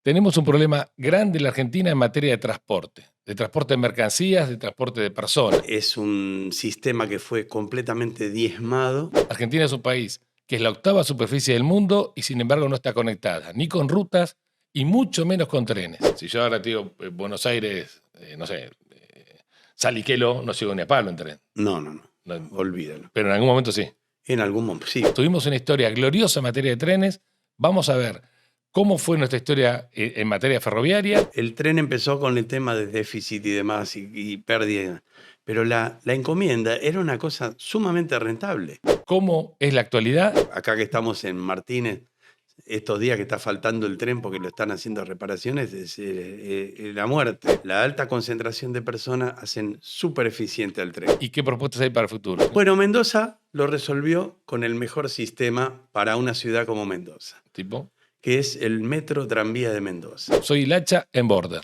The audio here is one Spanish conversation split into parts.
Tenemos un problema grande en la Argentina en materia de transporte de mercancías, de transporte de personas. Es un sistema que fue completamente diezmado. Argentina es un país que es la octava superficie del mundo y sin embargo no está conectada, ni con rutas y mucho menos con trenes. Si yo ahora te digo Buenos Aires, no sé, Saliquelo, no llego ni a palo en tren. No, No, olvídalo. pero en algún momento sí. En algún momento, sí. Tuvimos una historia gloriosa en materia de trenes. Vamos a ver cómo fue nuestra historia en materia ferroviaria. El tren empezó con el tema de déficit y demás y pérdida, pero la encomienda era una cosa sumamente rentable. ¿Cómo es la actualidad? Acá que estamos en Martínez, estos días que está faltando el tren porque lo están haciendo reparaciones, es la muerte. La alta concentración de personas hacen súper eficiente al tren. ¿Y qué propuestas hay para el futuro? Bueno, Mendoza lo resolvió con el mejor sistema para una ciudad como Mendoza, ¿Tipo? que es el Metro Tranvía de Mendoza. Soy Hilacha en Border.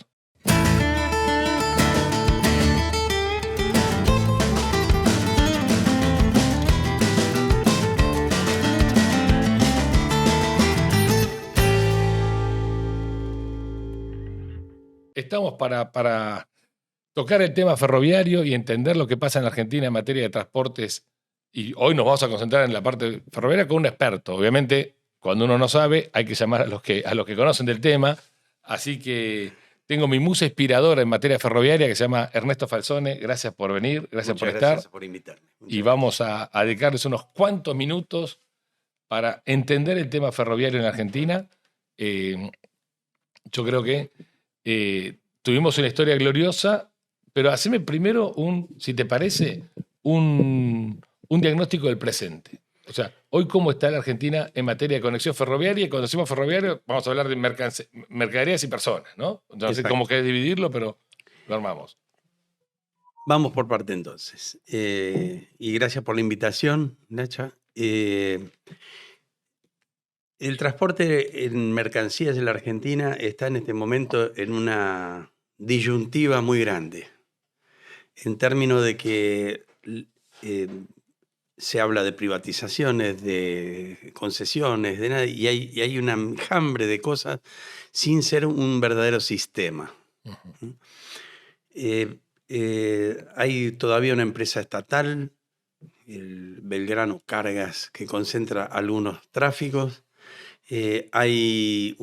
Estamos para tocar el tema ferroviario y entender lo que pasa en Argentina en materia de transportes. Y hoy nos vamos a concentrar en la parte ferroviaria con un experto. Obviamente, cuando uno no sabe, hay que llamar a los que conocen del tema. Así que tengo mi musa inspiradora en materia ferroviaria que se llama Ernesto Falzone. Gracias por venir, gracias por estar. Gracias por invitarme. Y vamos a dedicarles unos cuantos minutos para entender el tema ferroviario en Argentina. Yo creo que tuvimos una historia gloriosa, pero haceme primero si te parece, un diagnóstico del presente. O sea, hoy cómo está la Argentina en materia de conexión ferroviaria, y cuando decimos ferroviario vamos a hablar de mercaderías y personas, ¿no? No sé cómo querés dividirlo, pero lo armamos. Vamos por parte entonces. Y gracias por la invitación, Nacha. El transporte en mercancías en la Argentina está en este momento en una disyuntiva muy grande, en términos de que se habla de privatizaciones, de concesiones, de nada, y hay un enjambre de cosas sin ser un verdadero sistema. Uh-huh. Hay todavía una empresa estatal, el Belgrano Cargas, que concentra algunos tráficos. Hay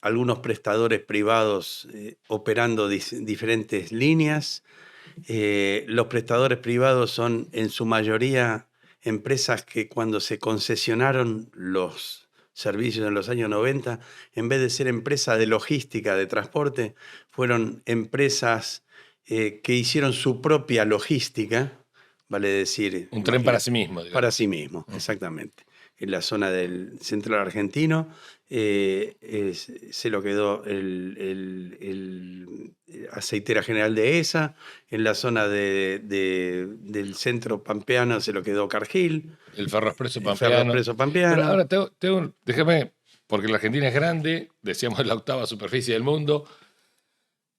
algunos prestadores privados operando diferentes líneas. Los prestadores privados son en su mayoría empresas que cuando se concesionaron los servicios en los años 90, en vez de ser empresa de logística, de transporte, fueron empresas que hicieron su propia logística, vale decir... Un tren para sí mismo. Digamos. Para sí mismo, exactamente. En la zona del central argentino se lo quedó el Aceitera General de ESA, en la zona del centro pampeano se lo quedó Cargill. El Ferroexpreso Pampeano. Pero ahora déjame, porque la Argentina es grande, decíamos la octava superficie del mundo,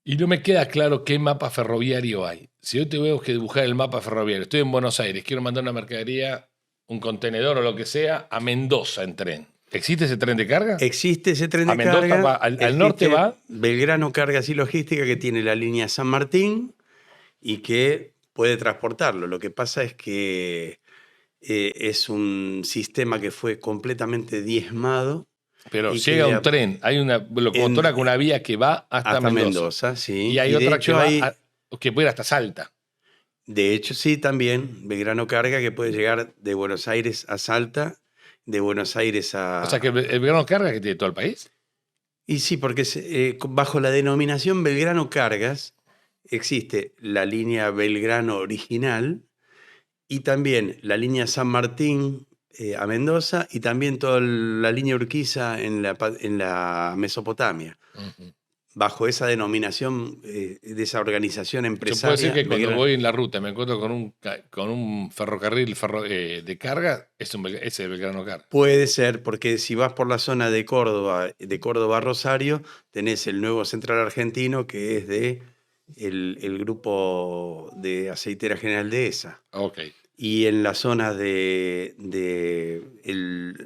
y no me queda claro qué mapa ferroviario hay. Si yo tengo que dibujar el mapa ferroviario, estoy en Buenos Aires, quiero mandar una mercadería, un contenedor o lo que sea, a Mendoza en tren. ¿Existe ese tren de carga? Existe ese tren de carga. A Mendoza va, al norte va. Belgrano Cargas y Logística, que tiene la línea San Martín y que puede transportarlo. Lo que pasa es que es un sistema que fue completamente diezmado. Pero llega un tren, hay una locomotora con una vía que va hasta Mendoza. Sí. Y hay otra que puede ir hasta Salta. De hecho, sí, también Belgrano Carga, que puede llegar de Buenos Aires a Salta, de Buenos Aires a... O sea, que el Belgrano Carga que tiene todo el país. Y sí, porque bajo la denominación Belgrano Cargas existe la línea Belgrano original y también la línea San Martín a Mendoza y también toda la línea Urquiza en la Mesopotamia. Uh-huh. Bajo esa denominación de esa organización empresaria. Yo puedo decir que cuando voy en la ruta me encuentro con un ferrocarril de carga, ese es el Belgrano Carga. Puede ser, porque si vas por la zona de Córdoba a Rosario, tenés el nuevo Central Argentino, que es de el grupo de Aceitera General de ESA. Okay. Y en la zona de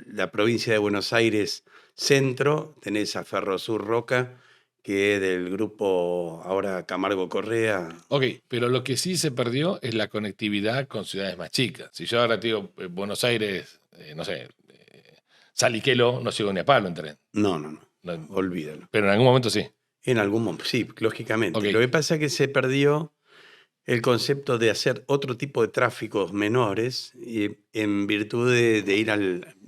la provincia de Buenos Aires, centro tenés a Ferrosur Roca, que es del grupo ahora Camargo Correa. Ok, pero lo que sí se perdió es la conectividad con ciudades más chicas. Si yo ahora te digo Buenos Aires, no sé, Saliquelo, no llego ni a palo en tren. No, No, olvídalo. pero en algún momento sí. En algún momento, sí, lógicamente. Ok. Lo que pasa es que se perdió el concepto de hacer otro tipo de tráficos menores en virtud de ir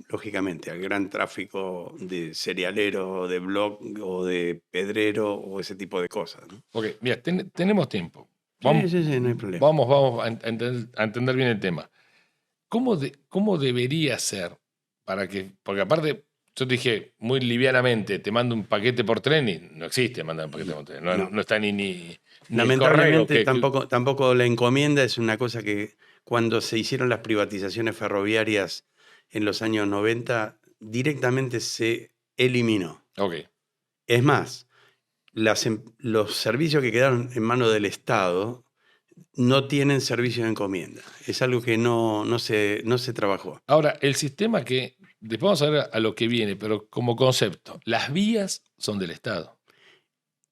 lógicamente, al gran tráfico de cerealero, de blog o de pedrero o ese tipo de cosas, ¿no? Ok, mira, tenemos tiempo. Sí, sí, sí, no hay problema. Vamos a entender bien el tema. ¿Cómo debería ser para que, porque aparte, yo te dije muy livianamente, te mando un paquete por tren y no existe mandar un paquete por tren. No está ni el Lamentablemente correo. tampoco la encomienda es una cosa que cuando se hicieron las privatizaciones ferroviarias en los años 90, directamente se eliminó. Ok. Es más, los servicios que quedaron en manos del Estado no tienen servicio de encomienda. Es algo que no se trabajó. Ahora, el sistema que, después vamos a ver a lo que viene, pero como concepto, las vías son del Estado.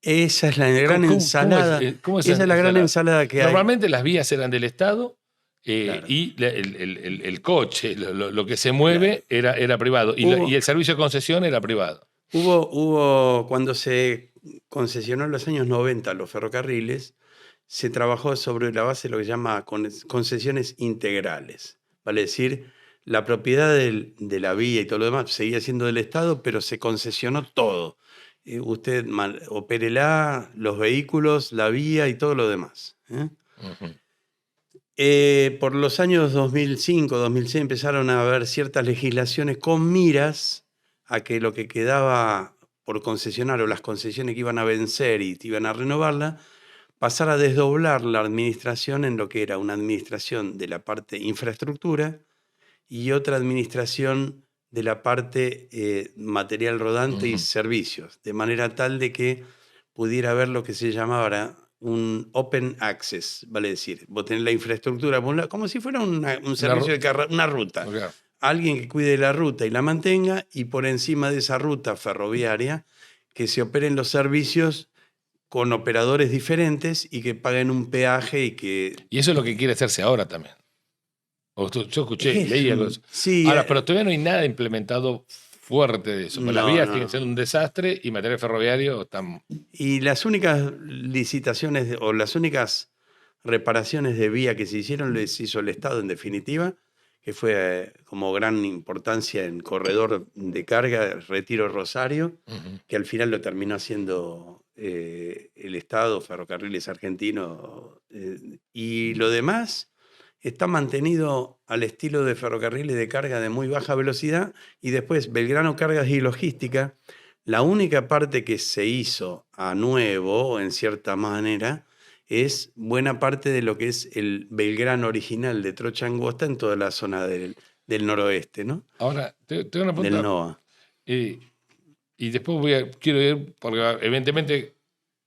Esa es la gran ensalada. ¿Cómo es Esa es la gran ensalada? ensalada que hay. Normalmente las vías eran del Estado Claro. y el coche, lo que se mueve, era privado. Y el servicio de concesión era privado. Cuando se concesionó en los años 90 los ferrocarriles, se trabajó sobre la base de lo que se llama concesiones integrales. Vale decir, la propiedad de la vía y todo lo demás seguía siendo del Estado, pero se concesionó todo. Usted opérela, los vehículos, la vía y todo lo demás. Ujú. Por los años 2005, 2006 empezaron a haber ciertas legislaciones con miras a que lo que quedaba por concesionar o las concesiones que iban a vencer y iban a renovarla, pasar a desdoblar la administración en lo que era una administración de la parte infraestructura y otra administración de la parte material rodante y servicios, de manera tal de que pudiera haber lo que se llamaba un open access, vale decir, vos tenés la infraestructura por un lado, como si fuera un servicio de una ruta. Okay. Alguien que cuide la ruta y la mantenga, y por encima de esa ruta ferroviaria que se operen los servicios con operadores diferentes y que paguen un peaje y que... Y eso es lo que quiere hacerse ahora también. Yo escuché, leí algo de eso. Sí, Ahora, pero todavía no hay nada implementado fuerte de eso. Las vías siguen siendo un desastre y material ferroviario están... Y las únicas licitaciones o las únicas reparaciones de vía que se hicieron les hizo el Estado en definitiva, que fue como gran importancia en corredor de carga, Retiro Rosario, que al final lo terminó haciendo el Estado, Ferrocarriles Argentinos, y lo demás está mantenido al estilo de ferrocarriles de carga de muy baja velocidad, y después Belgrano Cargas y Logística, la única parte que se hizo a nuevo, en cierta manera, es buena parte de lo que es el Belgrano original de Trocha Angosta en toda la zona del noroeste, ¿no? Ahora, tengo una pregunta. Del NOA. Y después quiero ir, porque evidentemente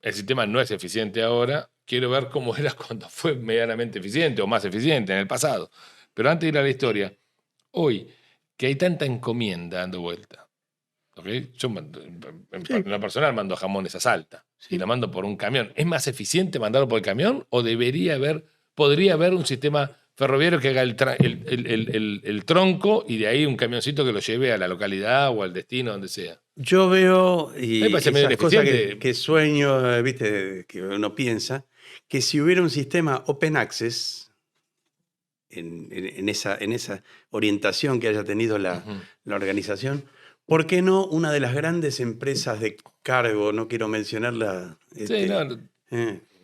el sistema no es eficiente ahora, quiero ver cómo era cuando fue medianamente eficiente o más eficiente en el pasado. Pero antes de ir a la historia, hoy, que hay tanta encomienda dando vuelta, ¿okay? Yo en lo personal mando jamones a Salta y la mando por un camión. ¿Es más eficiente mandarlo por el camión o podría haber un sistema ferroviario que haga el tronco y de ahí un camioncito que lo lleve a la localidad o al destino, donde sea? Yo veo, y esas cosas ineficiente. que sueño, viste, que uno piensa, que si hubiera un sistema open access, en esa orientación que haya tenido la organización, ¿por qué no una de las grandes empresas de cargo, no quiero mencionarla?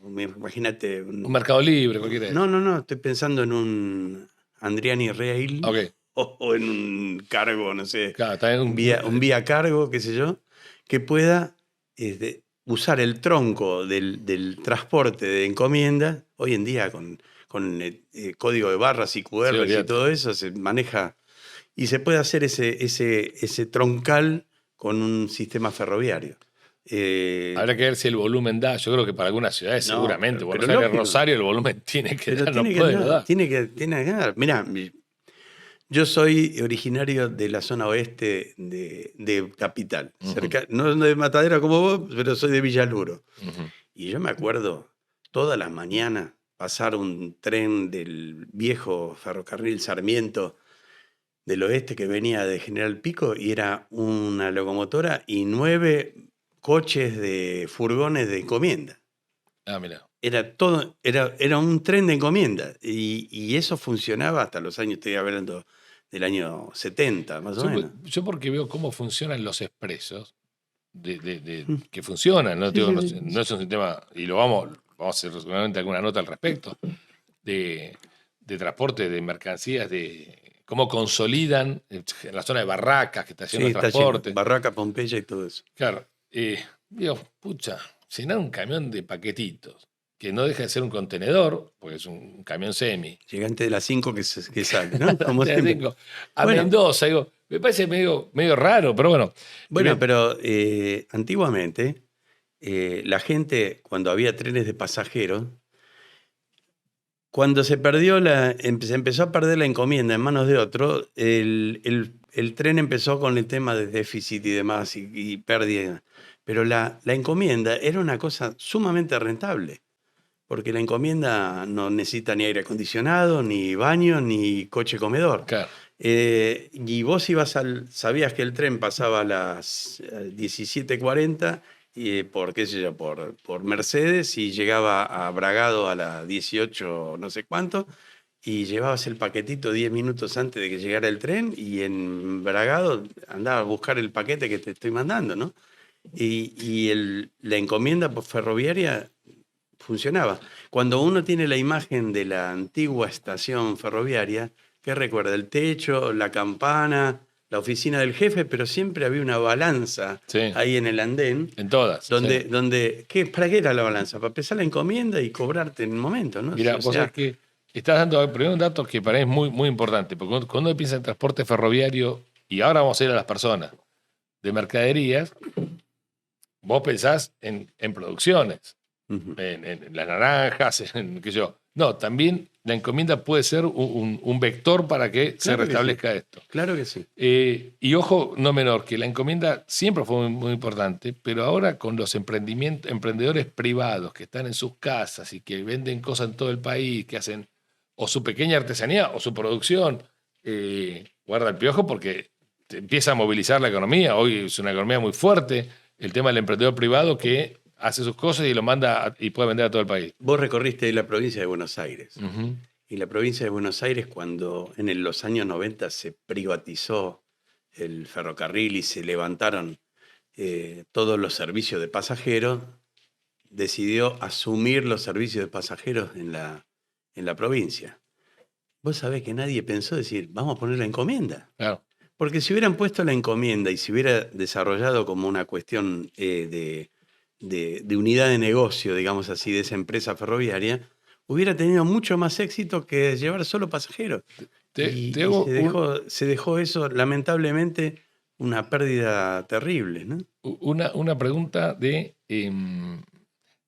Imagínate. Un Mercado Libre, cualquiera. No, estoy pensando en un Andriani Rail. Okay. O en un cargo, no sé, claro, un vía cargo, qué sé yo, que pueda usar el tronco del transporte de encomienda. Hoy en día con código de barras y QR y todo eso se maneja y se puede hacer ese troncal con un sistema ferroviario. Habrá que ver si el volumen da. Yo creo que para algunas ciudades seguramente. Buenos Aires, Rosario, el volumen tiene que dar. Tiene que dar. Mirá, Yo soy originario de la zona oeste de Capital, Ujú, no de Matadero como vos, pero soy de Villaluro. ujú. Y yo me acuerdo todas las mañanas pasar un tren del viejo ferrocarril Sarmiento del oeste que venía de General Pico y era una locomotora y 9 coches de furgones de encomienda. Ah, mira. Era todo, era un tren de encomienda y eso funcionaba hasta los años, estoy hablando del año 70, más o menos. Yo porque veo cómo funcionan los expresos, Mm. que funcionan, ¿no? Sí, Digo, sí, no, sí. no es un sistema, y vamos a hacer seguramente alguna nota al respecto, de, de transporte de mercancías, de cómo consolidan en la zona de Barracas, que está lleno Sí, de está lleno. transporte. Barraca, Pompeya y todo eso. Claro, digo, pucha, llenar un camión de paquetitos, que no deja de ser un contenedor, porque es un camión semi, Llegante de las 5 que sale, ¿no? Como te siempre. digo, a Bueno, Mendoza, digo, me parece medio raro, pero bueno. bueno, pero antiguamente la gente, cuando había trenes de pasajeros, cuando se empezó a perder la encomienda en manos de otro, el tren empezó con el tema de déficit y demás y pérdida. Pero la encomienda era una cosa sumamente rentable, porque la encomienda no necesita ni aire acondicionado, ni baño, ni coche comedor. Claro, Y vos sabías que el tren pasaba a las 17:40 y por qué sé yo, por Mercedes y llegaba a Bragado a las 18 no sé cuánto y llevabas el paquetito 10 minutos antes de que llegara el tren y en Bragado andaba a buscar el paquete que te estoy mandando, ¿no? La encomienda ferroviaria funcionaba. Cuando uno tiene la imagen de la antigua estación ferroviaria, ¿qué recuerda? El techo, la campana, la oficina del jefe, pero siempre había una balanza sí, ahí en el andén, en todas, sí. ¿para qué era la balanza? Para pesar la encomienda y cobrarte en el momento, ¿no? Mira, O vos sabés sea, que estás dando primero un dato que para mí es muy importante, porque cuando uno piensa en transporte ferroviario, y ahora vamos a ir a las personas, de mercaderías, vos pensás en producciones, ujú. en las naranjas, en qué sé yo. No, también la encomienda puede ser un vector para que se Claro que sí, restablezca esto. claro que sí. Y ojo, no menor, que la encomienda siempre fue muy importante, pero ahora con los emprendedores privados que están en sus casas y que venden cosas en todo el país, que hacen o su pequeña artesanía o su producción, guarda el piojo porque te empieza a movilizar la economía. Hoy es una economía muy fuerte el tema del emprendedor privado que hace sus cosas y lo manda y puede vender a todo el país. Vos recorriste la provincia de Buenos Aires. Ujú. Y la provincia de Buenos Aires, cuando en los años 90 se privatizó el ferrocarril y se levantaron todos los servicios de pasajeros, decidió asumir los servicios de pasajeros en la provincia. Vos sabés que nadie pensó decir, vamos a poner la encomienda. Claro, Porque si hubieran puesto la encomienda y se hubiera desarrollado como una cuestión de unidad de negocio, digamos así, de esa empresa ferroviaria, hubiera tenido mucho más éxito que llevar solo pasajeros. te Y hago se dejó eso, lamentablemente, una pérdida terrible, ¿no? una pregunta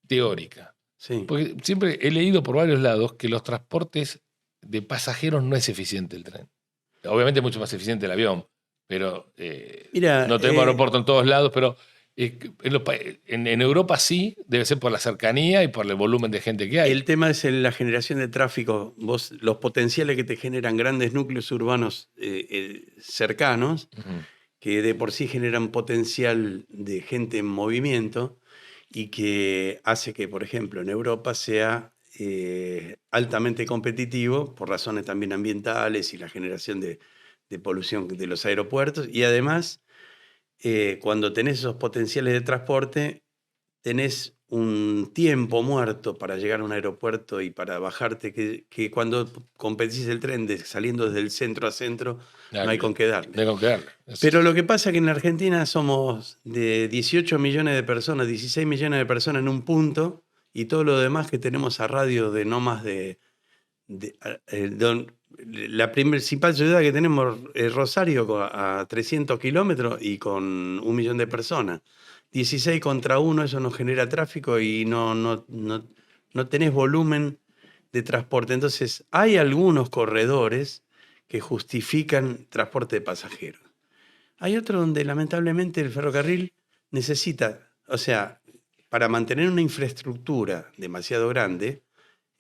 teórica. Sí. Porque siempre he leído por varios lados que los transportes de pasajeros no es eficiente el tren. Obviamente es mucho más eficiente el avión, pero Mira, no tenemos aeropuerto en todos lados, pero en Europa sí, debe ser por la cercanía y por el volumen de gente que hay. el tema es la generación de tráfico. Los potenciales que te generan grandes núcleos urbanos cercanos, Ujú. que de por sí generan potencial de gente en movimiento y que hace que, por ejemplo, en Europa sea altamente competitivo por razones también ambientales y la generación de polución de los aeropuertos. Y además, cuando tenés esos potenciales de transporte, tenés un tiempo muerto para llegar a un aeropuerto y para bajarte, que cuando competís el tren saliendo desde el centro a centro, no hay con qué darle. De con qué darle. Pero lo que pasa es que en la Argentina somos de 18 millones de personas, 16 millones de personas en un punto, y todo lo demás que tenemos a radio de no más la principal ciudad que tenemos es Rosario a 300 kilómetros y con 1 millón de personas. 16 contra 1, eso nos genera tráfico y no tenés volumen de transporte. Entonces, hay algunos corredores que justifican transporte de pasajeros. Hay otros donde lamentablemente el ferrocarril necesita, o sea, para mantener una infraestructura demasiado grande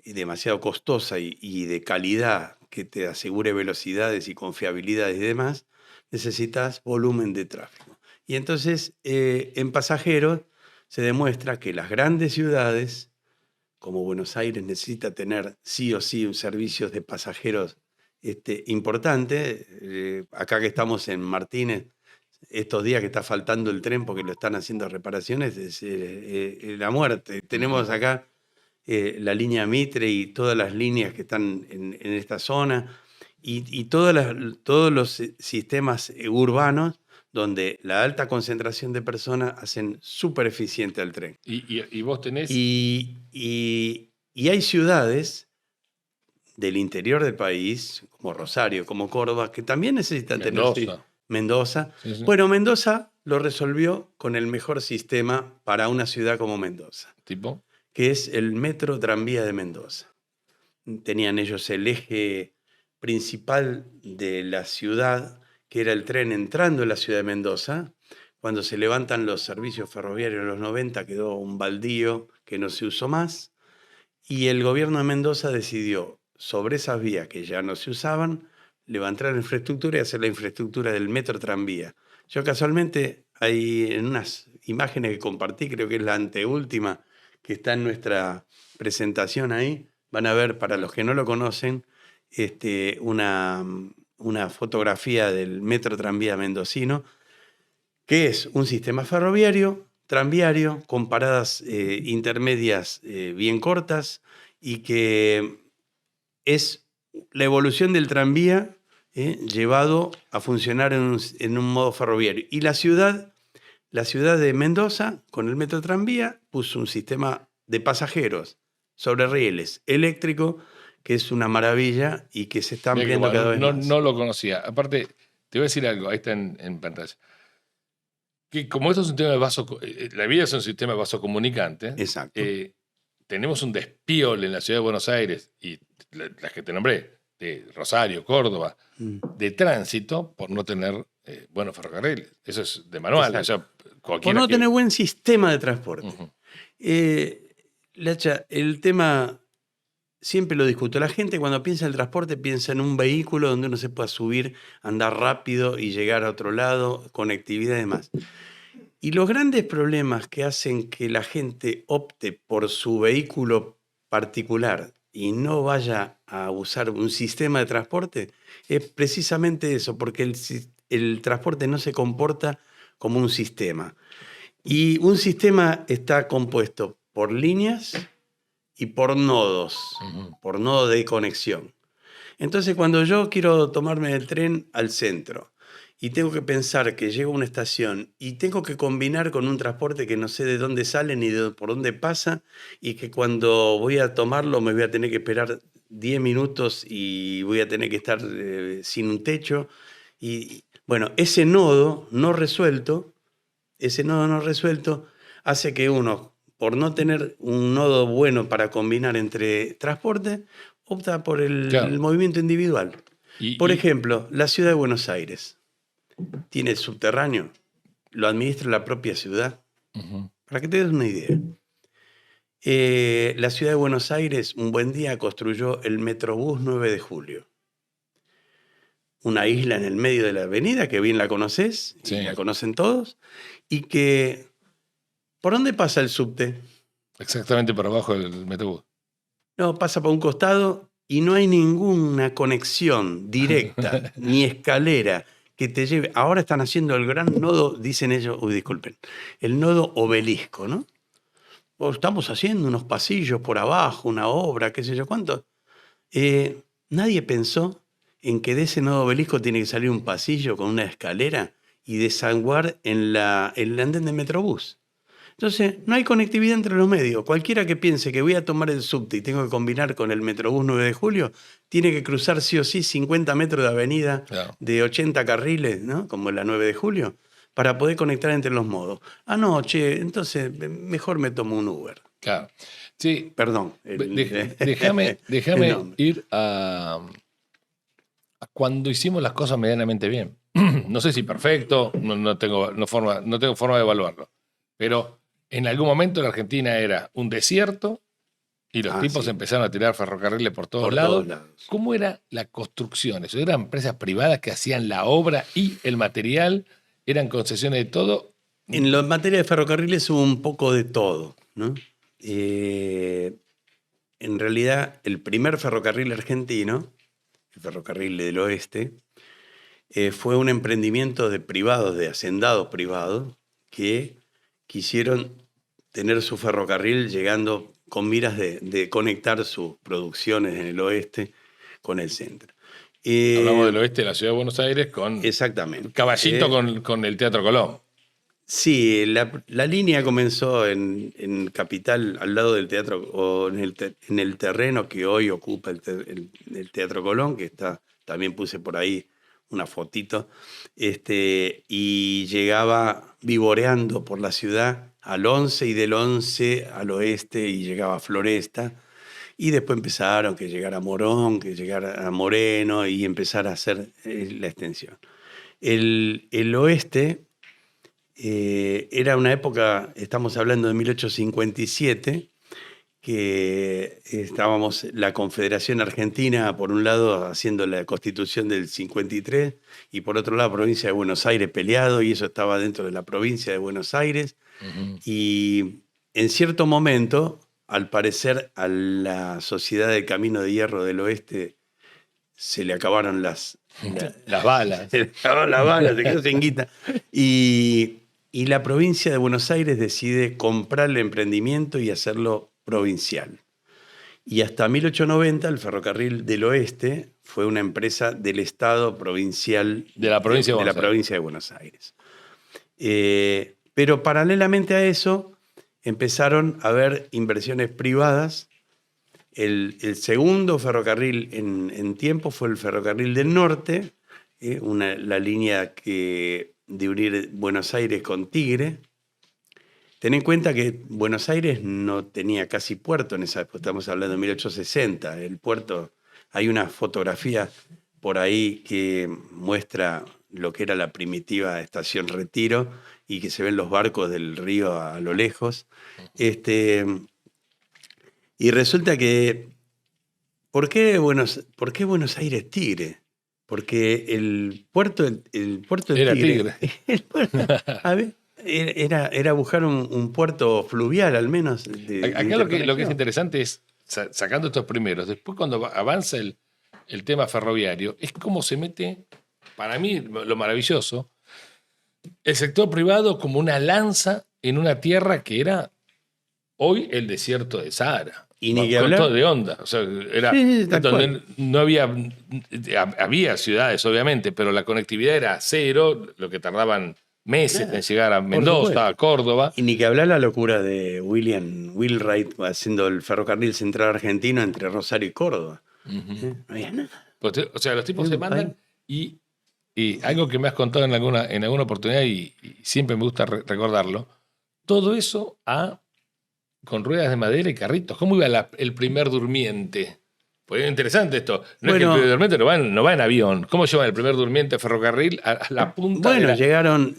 y demasiado costosa y de calidad que te asegure velocidades y confiabilidades y demás, necesitas volumen de tráfico. Y entonces en pasajeros se demuestra que las grandes ciudades, como Buenos Aires, necesita tener sí o sí un servicio de pasajeros importante. Acá que estamos en Martínez, estos días que está faltando el tren porque lo están haciendo reparaciones, es la muerte. Tenemos acá la línea Mitre y todas las líneas que están en esta zona y todos los sistemas urbanos donde la alta concentración de personas hacen súper eficiente al tren. Y vos tenés... Y hay ciudades del interior del país, como Rosario, como Córdoba, que también necesitan tener... Mendoza. Sí, sí. Bueno, Mendoza lo resolvió con el mejor sistema para una ciudad como Mendoza. ¿Tipo? Que es el metro tranvía de Mendoza. Tenían ellos el eje principal de la ciudad, que era el tren entrando en la ciudad de Mendoza. Cuando se levantan los servicios ferroviarios en los 90 quedó un baldío que no se usó más y el gobierno de Mendoza decidió sobre esas vías que ya no se usaban levantar la infraestructura y hacer la infraestructura del metro tranvía. Yo casualmente hay en unas imágenes que compartí, creo que es la anteúltima que está en nuestra presentación ahí, van a ver, para los que no lo conocen, una fotografía del metro tranvía mendocino, que es un sistema ferroviario, tranviario, con paradas intermedias bien cortas y que es la evolución del tranvía llevado a funcionar en un modo ferroviario. Y la ciudad de Mendoza, con el metro tranvía, puso un sistema de pasajeros sobre rieles eléctrico, que es una maravilla y que se está ampliando cada vez más. No lo conocía. Aparte, te voy a decir algo, ahí está en pantalla. Que como esto es un tema de vaso, la vida es un sistema de vaso comunicante. Exacto. Tenemos un despiole en la ciudad de Buenos Aires y las que te nombré, de Rosario, Córdoba, de tránsito por no tener buenos ferrocarriles. Eso es de manual. O sea, por no tener buen sistema de transporte. Lacha, el tema siempre lo discuto. La gente cuando piensa en el transporte piensa en un vehículo donde uno se pueda subir, andar rápido y llegar a otro lado, conectividad y demás. Y los grandes problemas que hacen que la gente opte por su vehículo particular y no vaya a usar un sistema de transporte es precisamente eso, porque el transporte no se comporta como un sistema. Y un sistema está compuesto por líneas y por nodos, por nodos de conexión. Entonces, cuando yo quiero tomarme el tren al centro y tengo que pensar que llego a una estación y tengo que combinar con un transporte que no sé de dónde sale ni por dónde pasa y que cuando voy a tomarlo me voy a tener que esperar 10 minutos y voy a tener que estar sin un techo. Y bueno, ese nodo no resuelto hace que uno, por no tener un nodo bueno para combinar entre transporte, opta por el movimiento individual. Por ejemplo, la ciudad de Buenos Aires tiene subterráneo, lo administra la propia ciudad. Para que te des una idea. La ciudad de Buenos Aires un buen día construyó el Metrobús 9 de Julio. Una isla en el medio de la avenida, que bien la conoces, y la conocen todos, y que... ¿Por dónde pasa el subte? Exactamente por abajo del Metrobús. No, pasa por un costado y no hay ninguna conexión directa, ni escalera, que te lleve. Ahora están haciendo el gran nodo, dicen ellos, disculpen, el nodo Obelisco, ¿no? O estamos haciendo unos pasillos por abajo, una obra, qué sé yo cuánto. Nadie pensó en que de ese nodo Obelisco tiene que salir un pasillo con una escalera y desaguar en el andén de Metrobús. Entonces, no hay conectividad entre los medios. Cualquiera que piense que voy a tomar el subte y tengo que combinar con el Metrobús 9 de Julio, tiene que cruzar sí o sí 50 metros de avenida de 80 carriles, ¿no? Como la 9 de Julio, para poder conectar entre los modos. Entonces mejor me tomo un Uber. Claro. Sí. Perdón. Déjame ir a cuando hicimos las cosas medianamente bien. No sé si perfecto, no tengo forma de evaluarlo, pero en algún momento la Argentina era un desierto y los tipos Sí, empezaron a tirar ferrocarriles por todos por todos lados. lados. ¿Cómo era la construcción? ¿Eso eran empresas privadas que hacían la obra y el material? ¿Eran concesiones de todo? En la materia de ferrocarriles hubo un poco de todo, ¿no? En realidad, el primer ferrocarril argentino, el Ferrocarril del Oeste, fue un emprendimiento de privados, de hacendados privados, que quisieron tener su ferrocarril llegando con miras de conectar sus producciones en el oeste con el centro. Hablamos del oeste de la ciudad de Buenos Aires con Exactamente. Caballito con el Teatro Colón. Sí, la línea comenzó en Capital, al lado del teatro, o en el terreno que hoy ocupa el Teatro Colón, que está, también puse por ahí una fotito, y llegaba vivoreando por la ciudad al 11 y del 11 al oeste y llegaba a Floresta. Y después empezaron que llegara Morón, que llegara a Moreno y empezar a hacer la extensión. El oeste era una época, estamos hablando de 1857, que estábamos la Confederación Argentina, por un lado, haciendo la Constitución del 53, y por otro lado, provincia de Buenos Aires peleado, y eso estaba dentro de la provincia de Buenos Aires. Y en cierto momento, al parecer, a la Sociedad del Camino de Hierro del Oeste se le acabaron las balas. Se le acabaron las balas, se quedó sin guita. Y la provincia de Buenos Aires decide comprar el emprendimiento y hacerlo provincial. Y hasta 1890 el Ferrocarril del Oeste fue una empresa del Estado provincial de la provincia de Buenos Aires. Pero paralelamente a eso empezaron a haber inversiones privadas. El segundo ferrocarril en tiempo fue el Ferrocarril del Norte, la línea de unir Buenos Aires con Tigre. Ten en cuenta que Buenos Aires no tenía casi puerto en esa época, estamos hablando de 1860. El puerto, hay una fotografía por ahí que muestra lo que era la primitiva estación Retiro y que se ven los barcos del río a lo lejos. Y resulta que, ¿por qué Buenos Aires Tigre? Porque el puerto de era Tigre, Tigre. el puerto, a ver, era buscar un puerto fluvial al menos. Acá lo que es interesante es, sacando estos primeros, después cuando avanza el tema ferroviario, es cómo se mete, para mí lo maravilloso, el sector privado como una lanza en una tierra que era hoy el desierto de Sahara. Y ni que con hablar. todo de onda. O sea, era donde no había ciudades, obviamente, pero la conectividad era cero, lo que tardaban meses en llegar a Mendoza, a Córdoba. Y ni que hablar la locura de William Wheelwright haciendo el ferrocarril central argentino entre Rosario y Córdoba. No había nada. O sea, los tipos se mandan y algo que me has contado en alguna oportunidad y siempre me gusta recordarlo, todo eso con ruedas de madera y carritos. ¿Cómo iba el primer durmiente? Pues es interesante esto. No es que el primer durmiente no va en avión. ¿Cómo llevan el primer durmiente ferrocarril a la punta? Bueno, llegaron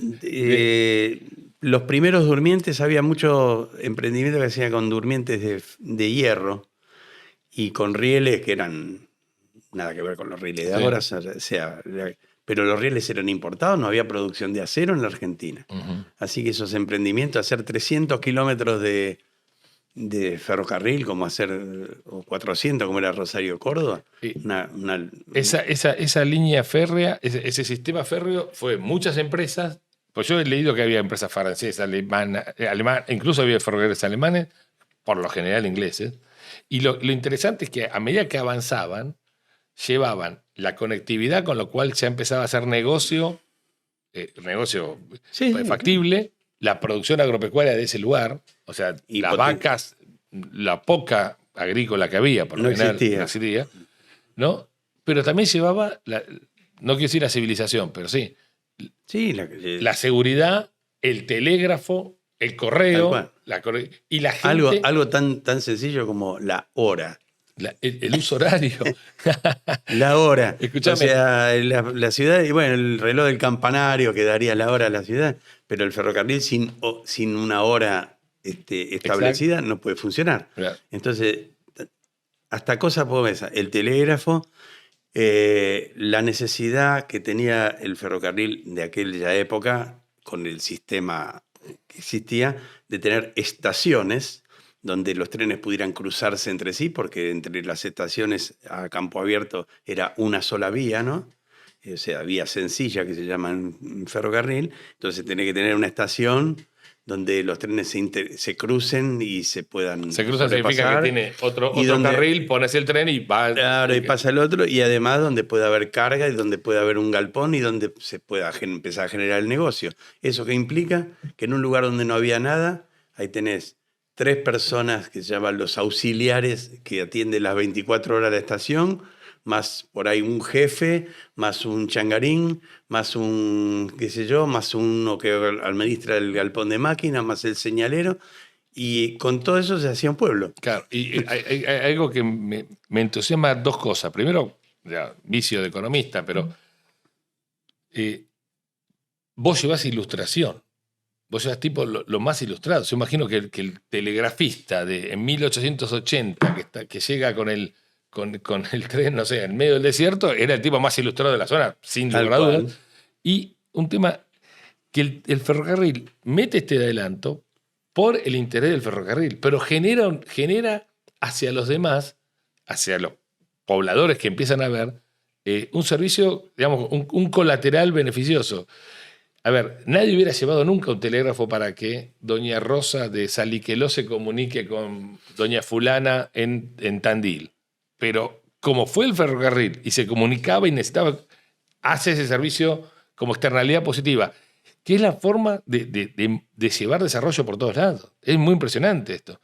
los primeros durmientes, había mucho emprendimiento que hacía con durmientes de hierro y con rieles que eran nada que ver con los rieles de ahora. Pero los rieles eran importados, no había producción de acero en la Argentina. Así que esos emprendimientos, hacer 300 kilómetros de ferrocarril, como hacer, o 400, como era Rosario Córdoba. Esa línea férrea, ese sistema férreo, fue muchas empresas. Pues yo he leído que había empresas francesas, alemanas, incluso había ferrocarriles alemanes, por lo general ingleses. Y lo interesante es que a medida que avanzaban, llevaban la conectividad, con lo cual ya empezaba a hacer negocio factible, la producción agropecuaria de ese lugar, o sea, las vacas, la poca agrícola que había, por lo general no existía, ¿no? Pero también llevaba, no quiero decir la civilización, pero sí, la seguridad, el telégrafo, el correo, y la gente... Algo tan sencillo como la hora. El uso horario. La hora. Escuchame. O sea, la ciudad, y bueno, el reloj del campanario que daría la hora a la ciudad, pero el ferrocarril sin una hora establecida no puede funcionar. Claro. Entonces, hasta cosas como esa. El telégrafo, la necesidad que tenía el ferrocarril de aquella época, con el sistema que existía, de tener estaciones donde los trenes pudieran cruzarse entre sí, porque entre las estaciones a campo abierto era una sola vía, ¿no? O sea, vía sencilla que se llama en ferrocarril. Entonces tenía que tener una estación donde los trenes se crucen y se puedan Se cruza significa que tiene otro carril, pones el tren y va. Claro, y pasa el otro, y además donde puede haber carga y donde puede haber un galpón y donde se pueda empezar a generar el negocio. ¿Eso qué implica? Que en un lugar donde no había nada, ahí tenés 3 personas que se llaman los auxiliares que atienden las 24 horas la estación, más por ahí un jefe, más un changarín, más un, qué sé yo, más uno que administra el galpón de máquinas, más el señalero, y con todo eso se hacía un pueblo. Claro, y hay algo que me entusiasma, 2 cosas. Primero, ya, vicio de economista, pero vos llevás ilustración. Vos llevas tipo lo más ilustrado. Yo imagino que el telegrafista en 1880 que llega con el tren, no sé, en medio del desierto, era el tipo más ilustrado de la zona, sin lugar a dudas. Y un tema que el ferrocarril mete este adelanto por el interés del ferrocarril, pero genera hacia los demás, hacia los pobladores que empiezan a ver, un servicio, digamos, un colateral beneficioso. A ver, nadie hubiera llevado nunca un telégrafo para que doña Rosa de Saliqueló se comunique con doña fulana en Tandil. Pero como fue el ferrocarril y se comunicaba y necesitaba, hace ese servicio como externalidad positiva, que es la forma de llevar desarrollo por todos lados. Es muy impresionante esto.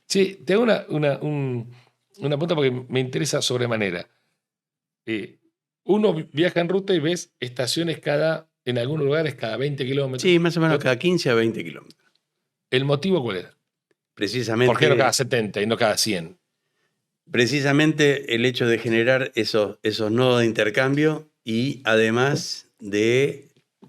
Sí, te hago una pregunta porque me interesa sobremanera. Uno viaja en ruta y ves estaciones en algunos lugares cada 20 kilómetros. Sí, más o menos cada 15 a 20 kilómetros. ¿El motivo cuál era? Precisamente. ¿Por qué no cada 70 y no cada 100? Precisamente el hecho de generar esos nodos de intercambio y además de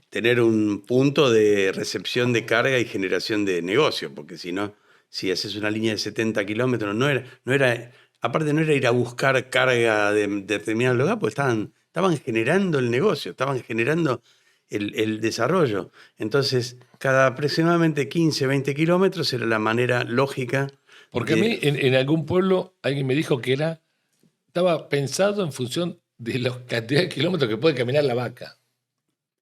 tener un punto de recepción de carga y generación de negocio, porque si no, si haces una línea de 70 kilómetros, no era, aparte no era ir a buscar carga de determinado lugar, pues estaban generando el negocio, estaban generando el desarrollo. Entonces, cada aproximadamente 15, 20 kilómetros era la manera lógica. Porque a mí en algún pueblo alguien me dijo que estaba pensado en función de la cantidad de kilómetros que puede caminar la vaca.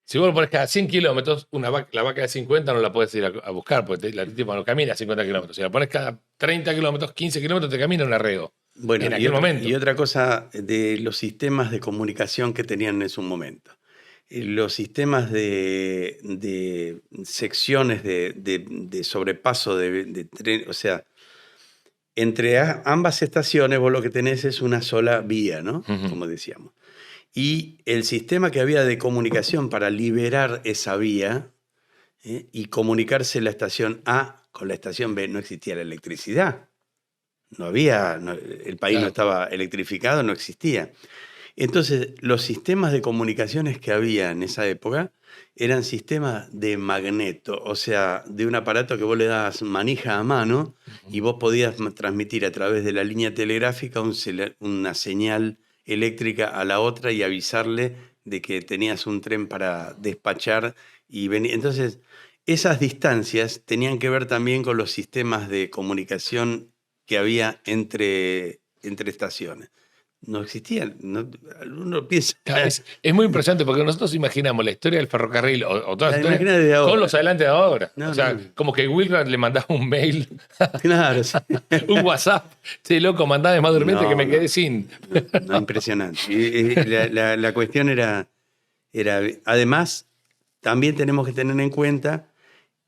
Si vos lo pones cada 100 kilómetros, la vaca de 50 no la puedes ir a buscar, porque la tipo no camina 50 kilómetros. Si la pones cada 30 kilómetros, 15 kilómetros, te camina un arreo. Bueno, en aquel momento. Y otra cosa de los sistemas de comunicación que tenían en su momento. Los sistemas de secciones de sobrepaso de tren, o sea, entre ambas estaciones vos lo que tenés es una sola vía, ¿no? Uh-huh. Como decíamos. Y el sistema que había de comunicación para liberar esa vía y comunicarse la estación A con la estación B, no existía la electricidad. El país no estaba electrificado, no existía. Entonces, los sistemas de comunicaciones que había en esa época eran sistemas de magneto, o sea, de un aparato que vos le das manija a mano y vos podías transmitir a través de la línea telegráfica una señal eléctrica a la otra y avisarle de que tenías un tren para despachar y venir. Entonces, esas distancias tenían que ver también con los sistemas de comunicación que había entre estaciones. No existían. Uno piensa. Es muy impresionante porque nosotros imaginamos la historia del ferrocarril o toda la historia de con los adelantes de ahora. No, o sea, como que Wilrad le mandaba un mail, claro, sí. un WhatsApp. Sí, loco, mandame más durmiente que me quedé sin. No, impresionante. Y la cuestión era. Además, también tenemos que tener en cuenta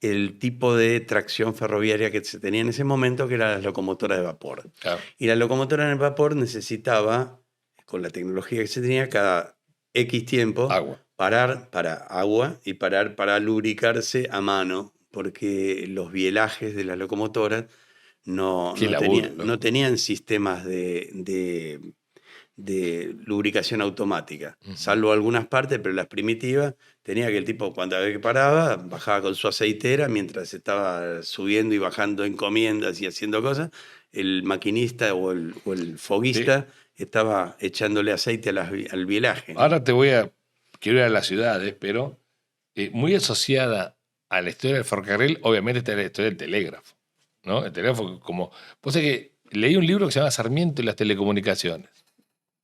el tipo de tracción ferroviaria que se tenía en ese momento, que eran las locomotoras de vapor. Claro. Y la locomotora de vapor necesitaba, con la tecnología que se tenía, cada X tiempo, parar para agua y parar para lubricarse a mano, porque los bielajes de las locomotoras no, Qué no, laburo, no loco. tenían sistemas de lubricación automática, Ujú. salvo algunas partes, pero las primitivas tenía que el tipo cuando vez que paraba, bajaba con su aceitera mientras estaba subiendo y bajando encomiendas y haciendo cosas, el maquinista o el Te- foguista estaba echándole aceite al bielaje, ¿no? Ahora quiero ir a las ciudades, pero muy asociada a la historia del ferrocarril, obviamente está la historia del telégrafo, ¿no? El telégrafo como... Pues es que leí un libro que se llama Sarmiento y las telecomunicaciones.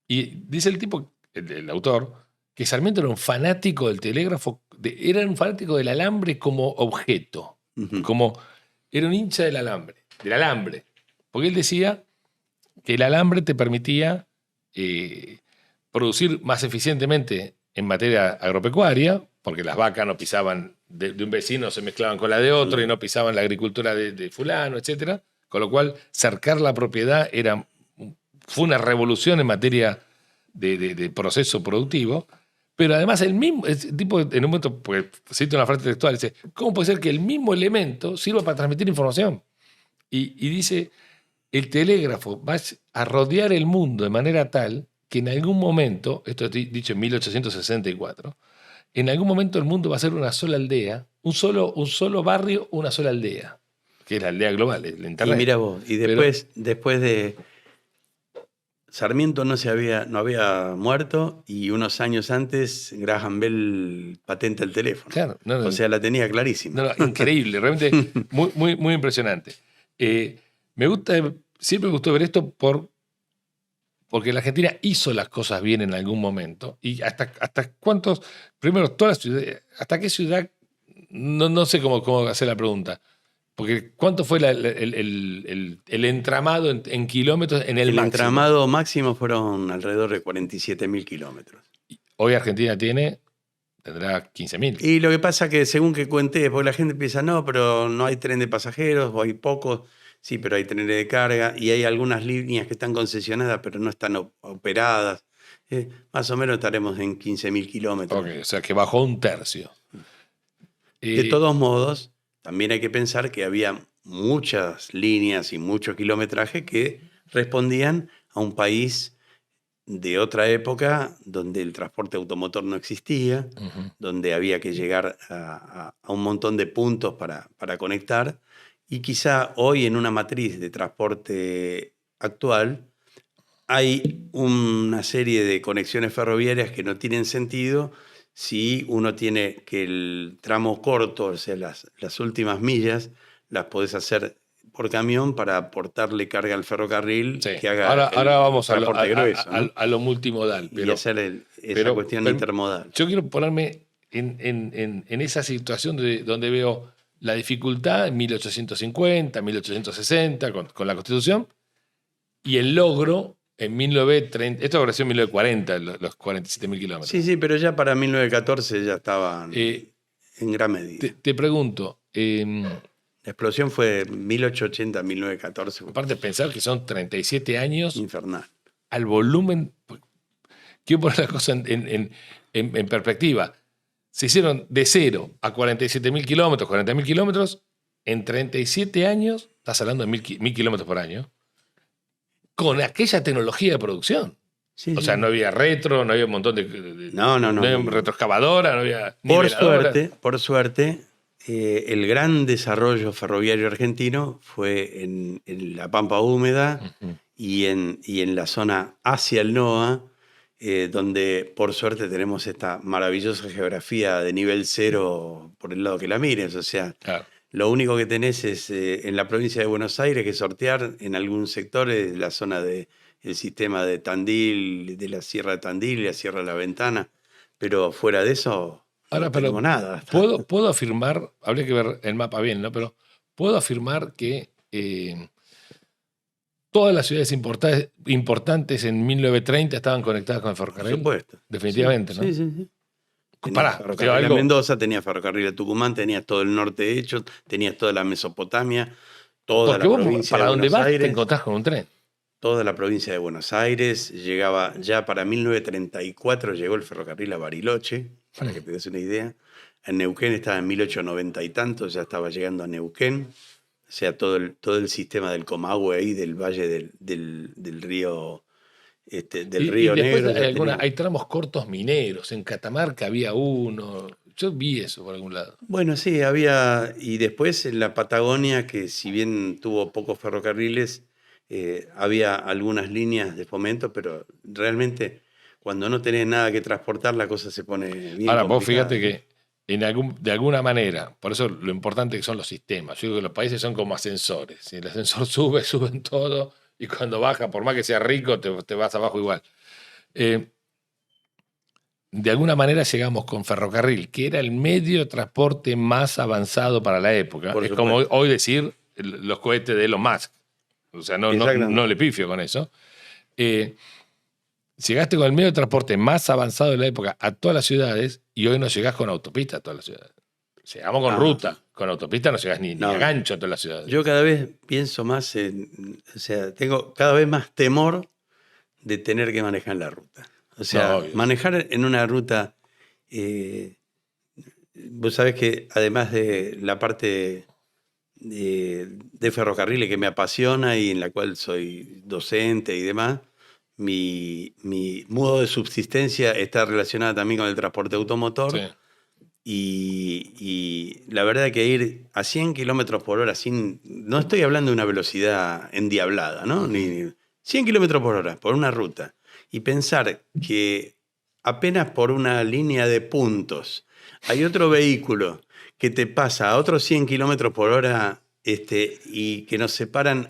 Y dice el tipo, el autor, que Sarmiento era un fanático del telégrafo, era un fanático del alambre como objeto, Ujú. como era un hincha del alambre. Porque él decía que el alambre te permitía eh, producir más eficientemente en materia agropecuaria, porque las vacas no pisaban de un vecino, se mezclaban con la de otro y no pisaban la agricultura de fulano, etc. Con lo cual, cercar la propiedad fue una revolución en materia de proceso productivo. Pero además el tipo en un momento, pues cito una frase textual, dice, ¿cómo puede ser que el mismo elemento sirva para transmitir información? Y dice, el telégrafo va a rodear el mundo de manera tal que en algún momento, esto dicho en 1864, en algún momento el mundo va a ser una sola aldea, un solo barrio, una sola aldea, que es la aldea global, el Y Internet. mira vos, y Pero, después de Sarmiento no había muerto y unos años antes Graham Bell patenta el teléfono. claro, no, O no, sea, la tenía clarísima. no, increíble, realmente muy, muy, muy impresionante. Me gusta, siempre me gustó ver esto porque la Argentina hizo las cosas bien en algún momento. Y hasta cuántos, primero, todas las ciudades, hasta qué ciudad, no sé cómo hacer la pregunta. Porque ¿cuánto fue el entramado en kilómetros en el El máximo? entramado máximo fueron alrededor de 47.000 kilómetros. Hoy Argentina tendrá 15.000. Y lo que pasa que según que cuente, porque la gente piensa, no, pero no hay tren de pasajeros o hay pocos. Sí, pero hay trenes de carga y hay algunas líneas que están concesionadas, pero no están operadas. Más o menos estaremos en 15.000 Ok, kilómetros. o sea que bajó un tercio. De Eh, todos modos, también hay que pensar que había muchas líneas y mucho kilometraje que respondían a un país de otra época donde el transporte automotor no existía, ujú. donde había que llegar a un montón de puntos para conectar. Y quizá hoy en una matriz de transporte actual hay una serie de conexiones ferroviarias que no tienen sentido si uno tiene que el tramo corto, o sea, las últimas millas, las podés hacer por camión para aportarle carga al ferrocarril Sí, que haga ahora el vamos transporte grueso, ¿no? a lo multimodal, Y hacer esa pero, cuestión pero intermodal. yo quiero ponerme en esa situación donde veo la dificultad en 1850, 1860, con la Constitución, y el logro en 1930, esto apareció en 1940, los 47.000 Sí, kilómetros. sí, pero ya para 1914 ya estaban Eh, en gran medida. te pregunto, La explosión fue 1880-1914, aparte de pensar que son 37 años infernal. al volumen, quiero poner la cosa en perspectiva. Se hicieron de 0 a 47.000 kilómetros, 40.000 kilómetros, en 37 años, estás hablando de 1.000 kilómetros por año, con aquella tecnología de producción. Sí, O sí, sea, sí. no había retro, no había un montón No, no, no no, había no, no. retroexcavadora, no había niveladoras. Por suerte, el gran desarrollo ferroviario argentino fue en la Pampa Húmeda Ujú. y en la zona hacia el NOA, donde por suerte tenemos esta maravillosa geografía de nivel cero por el lado que la mires. O sea, Claro. lo único que tenés es en la provincia de Buenos Aires que sortear en algún sector la zona del sistema de Tandil, de la Sierra de Tandil y la Sierra de la Ventana. Pero fuera de eso, Ahora, no tenemos pero nada. puedo afirmar, habría que ver el mapa bien, ¿no? Pero puedo afirmar que todas las ciudades importantes en 1930 estaban conectadas con el Por ferrocarril. supuesto. Sí, Definitivamente, ¿no? sí, sí, sí. Tenías Pará, digo, ferrocarril a algo. Mendoza, tenías ferrocarril a Tucumán, tenías todo el norte hecho, tenías toda la Mesopotamia, toda Porque la vos, provincia de para donde Buenos vas, te Aires. encontrás con un tren. Toda la provincia de Buenos Aires, llegaba ya para 1934, llegó el ferrocarril a Bariloche, para que te des una idea. En Neuquén estaba en 1890 y tanto, ya estaba llegando a Neuquén. O sea, todo el sistema del Comahue y del valle del río, del Y río después Negro ya hay tenemos. tramos cortos mineros. En Catamarca había uno. Yo vi eso por algún lado. Bueno, sí, había, y después en la Patagonia, que si bien tuvo pocos ferrocarriles, había algunas líneas de fomento, pero realmente cuando no tenés nada que transportar, la cosa se pone bien Ahora, vos complicada, fíjate ¿no? que de alguna manera, por eso lo importante que son los sistemas. Yo digo que los países son como ascensores. Si el ascensor sube, suben todo, y cuando baja, por más que sea rico, te vas abajo igual. Eh, de alguna manera llegamos con ferrocarril, que era el medio de transporte más avanzado para la época. Por Es como supuesto. hoy decir los cohetes de Elon Musk. O sea, no Exactamente. le pifio con eso. Eh, Llegaste con el medio de transporte más avanzado de la época a todas las ciudades y hoy no llegás con autopista a todas las ciudades. Llegamos con Ah, ruta. Con autopista no llegás ni a no, gancho a todas las ciudades. yo cada vez pienso más o sea, tengo cada vez más temor de tener que manejar la ruta. O No, sea, obvio. manejar en una ruta, eh, vos sabés que además de la parte de ferrocarriles que me apasiona y en la cual soy docente y demás, mi modo de subsistencia está relacionado también con el transporte Sí. automotor. Y la verdad que ir a 100 kilómetros por hora no estoy hablando de una velocidad endiablada, ¿no? Ni 100 kilómetros por hora por una ruta. Y pensar que apenas por una línea de puntos hay otro vehículo que te pasa a otros 100 kilómetros por hora y que nos separan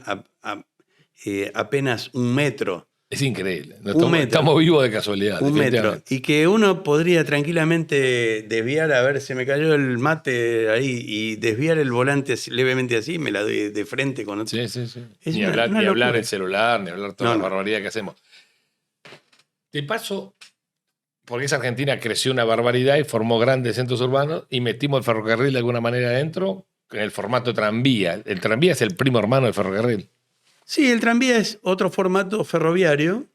apenas un metro. Es increíble. No Un metro. estamos vivos de casualidad, Un metro. definitivamente. Y que uno podría tranquilamente desviar, a ver, se me cayó el mate ahí, y desviar el volante levemente así, me la doy de frente con otro. Sí, sí, sí. Es Ni una, hablar, una ni hablar locura. el celular, ni hablar toda No, la no. barbaridad que hacemos. Te paso, porque esa Argentina creció una barbaridad y formó grandes centros urbanos y metimos el ferrocarril de alguna manera adentro en el formato tranvía. El tranvía es el primo hermano del ferrocarril. Sí, el tranvía es otro formato ferroviario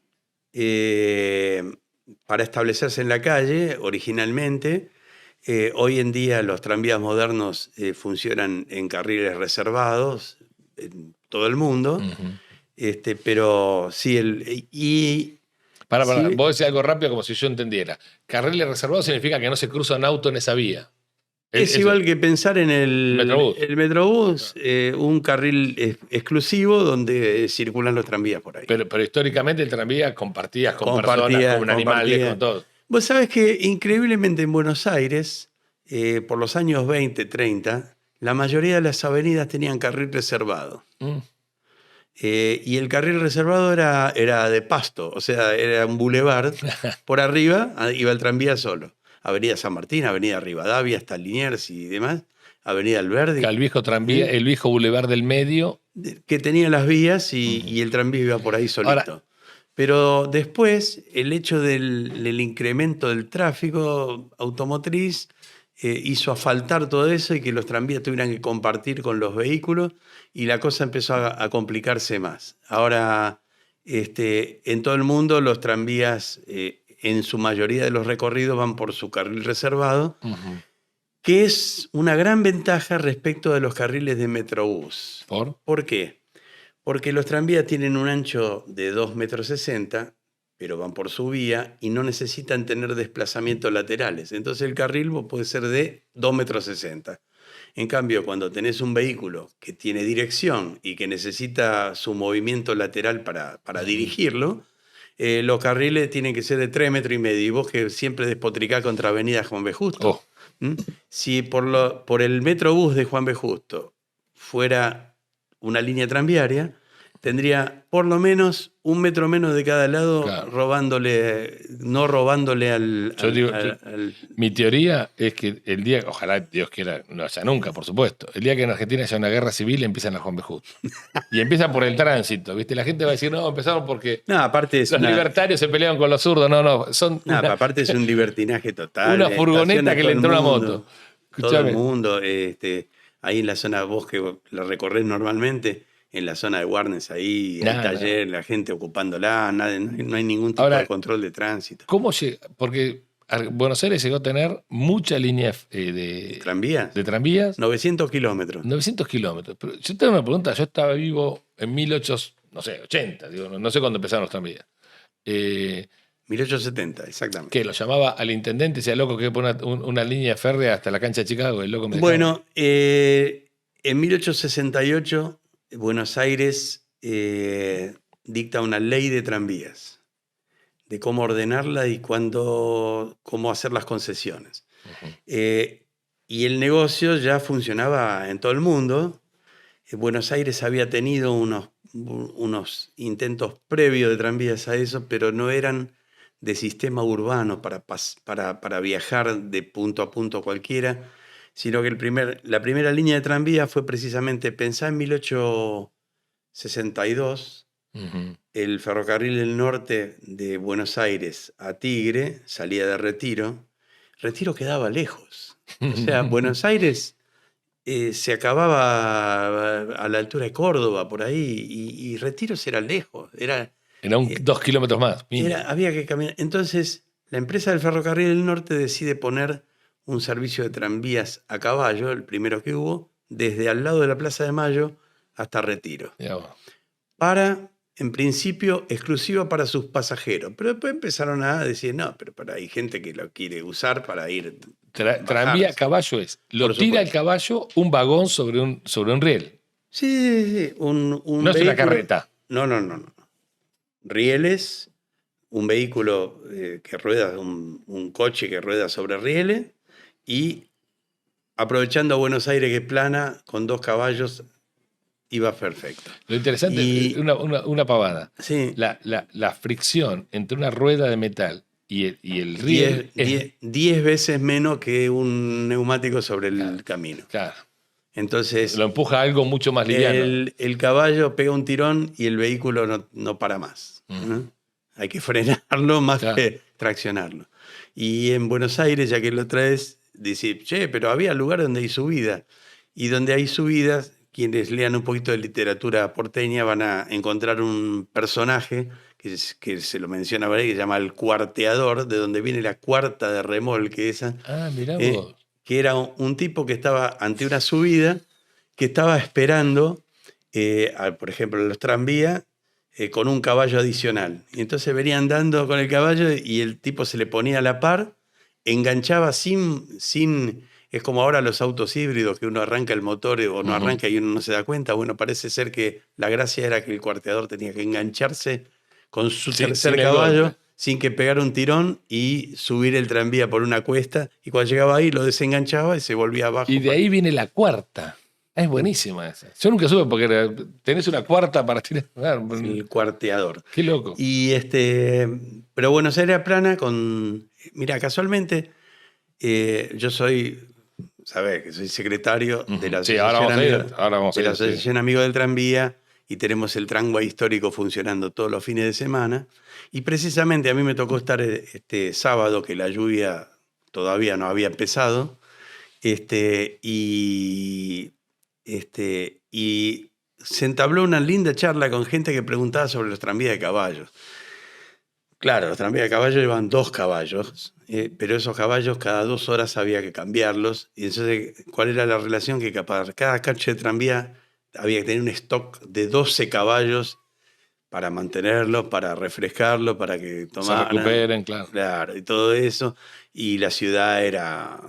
para establecerse en la calle originalmente. Hoy en día los tranvías modernos funcionan en carriles reservados en todo el mundo. Ujú. Pero sí, Para, sí, vos decís algo rápido como si yo entendiera. Carriles reservados significa que no se cruza un auto en esa vía. es Eso, igual que pensar en Metrobús. el Metrobús, un carril exclusivo donde circulan los tranvías por ahí. Pero históricamente el tranvía compartías con personas, con animales, con Compartía. todo. Vos sabés que increíblemente en Buenos Aires, por los años 20, 30, la mayoría de las avenidas tenían carril reservado. Mm. Y el carril reservado era de pasto, o sea, era un bulevar. Por arriba iba el tranvía solo. Avenida San Martín, Avenida Rivadavia, hasta Liniers y demás, Avenida Que Alberdi, al viejo tranvía, el viejo bulevar del medio. que tenía las vías Ujú. y el tranvía iba por ahí Ahora, solito. Pero después, el hecho del incremento del tráfico automotriz hizo asfaltar todo eso y que los tranvías tuvieran que compartir con los vehículos, y la cosa empezó a complicarse más. Ahora, en todo el mundo, los tranvías, en su mayoría de los recorridos, van por su carril reservado, ujú. que es una gran ventaja respecto de los carriles de Metrobús. ¿Por? ¿Por qué? Porque los tranvías tienen un ancho de 2,60 m, pero van por su vía y no necesitan tener desplazamientos laterales. Entonces el carril puede ser de 2,60 m. En cambio, cuando tenés un vehículo que tiene dirección y que necesita su movimiento lateral para dirigirlo, los carriles tienen que ser de 3,5 m. Y vos, que siempre despotricás contra Avenida Juan B. Justo, Oh, si por el Metrobús de Juan B. Justo fuera una línea tranviaria, tendría por lo menos un metro menos de cada lado, claro. no robándole Yo digo, mi teoría es que el día, ojalá Dios quiera, no haya nunca, por supuesto, el día que en Argentina haya una guerra civil empiezan a Juan B. Justo. Y empiezan por el tránsito, ¿viste? La gente va a decir, no, empezaron porque No, aparte es los libertarios se pelearon con los zurdos. No, son aparte es un libertinaje total. una furgoneta Estaciona que todo le el entró una mundo, moto. todo el Escuchame, mundo, ahí en la zona, vos que la recorres normalmente, en la zona de Warnes, ahí hay nada. taller, la gente ocupándola, no hay ningún tipo Ahora, de control de tránsito. ¿cómo llega? Porque Buenos Aires llegó a tener mucha línea ¿Tranvías? de tranvías, 900 kilómetros. 900 kilómetros. Pero yo tengo una pregunta, yo estaba vivo en 1880, digo, no sé cuándo empezaron los tranvías. 1870, exactamente. Que lo llamaba al intendente, decía, loco, que pone una línea férrea hasta la cancha de Chicago, el loco me dejaba. Bueno, en 1868, Buenos Aires dicta una ley de tranvías, de cómo ordenarla y cómo hacer las concesiones. Ujú. Y el negocio ya funcionaba en todo el mundo. Buenos Aires había tenido unos intentos previos de tranvías a eso, pero no eran de sistema urbano para viajar de punto a punto cualquiera, sino que la primera línea de tranvía fue precisamente pensada en 1862. Ujú. El ferrocarril del norte de Buenos Aires a Tigre salía de Retiro. Retiro quedaba lejos. O sea, Buenos Aires se acababa a la altura de Córdoba, por ahí, y Retiros era lejos. Era Eh, 2 kilómetros más, mínimo. había que caminar. Entonces, la empresa del ferrocarril del norte decide poner un servicio de tranvías a caballo, el primero que hubo, desde al lado de la Plaza de Mayo hasta Retiro. Mirá vos. En principio, exclusiva para sus pasajeros. Pero después empezaron a decir, no, pero hay gente que lo quiere usar para ir. Tranvía a caballo es, lo Por tira el supuesto. caballo un vagón sobre un riel. Sí. Un No es una vehículo. carreta. No. Rieles, un vehículo que rueda, un coche que rueda sobre rieles, y aprovechando a Buenos Aires que es plana, con 2 caballos, iba perfecto. Lo interesante, Y- una pavada. Sí, La fricción entre una rueda de metal y el riel 10 veces menos que un neumático sobre el Claro. camino. Claro, Entonces, lo empuja a algo mucho más liviano. el caballo pega un tirón y el vehículo no para más. Mm. ¿eh? Hay que frenarlo más Claro. que traccionarlo. Y en Buenos Aires, ya que lo traes, dice, che, pero había lugares donde hay subida. Y donde hay subidas, quienes lean un poquito de literatura porteña van a encontrar un personaje que se lo menciona por ahí, que se llama el cuarteador, de donde viene la cuarta de remolque esa, Ah, mirá ¿eh? vos. Que era un tipo que estaba ante una subida, que estaba esperando, por ejemplo, en los tranvías, con un caballo adicional. Y entonces venía andando con el caballo y el tipo se le ponía a la par, enganchaba sin. Es como ahora los autos híbridos, que uno arranca el motor o no Ujú. arranca y uno no se da cuenta. Bueno, parece ser que la gracia era que el cuarteador tenía que engancharse con su tercer Sin el caballo, golpe. sin que pegara un tirón, y subir el tranvía por una cuesta. Y cuando llegaba ahí lo desenganchaba y se volvía abajo. Y de ahí viene la cuarta. Es buenísima esa. Yo nunca supe porque tenés una cuarta para tirar. El cuarteador. Qué loco. Pero Buenos Aires plana con. Mira, casualmente, yo sabés que soy secretario de la Sí, ahora vamos a ir. Sí. Asociación Amigos del Tranvía, y tenemos el tramway histórico funcionando todos los fines de semana. Y precisamente a mí me tocó estar este sábado, que la lluvia todavía no había empezado, y se entabló una linda charla con gente que preguntaba sobre los tranvías de caballos. Claro, los tranvías de caballos llevan 2 caballos, pero esos caballos cada 2 horas había que cambiarlos. Y entonces, ¿cuál era la relación? Que para cada cacho de tranvía había que tener un stock de 12 caballos para mantenerlos, para refrescarlos, para que Se tomaran. recuperen, claro. Claro, y todo eso. Y la ciudad era.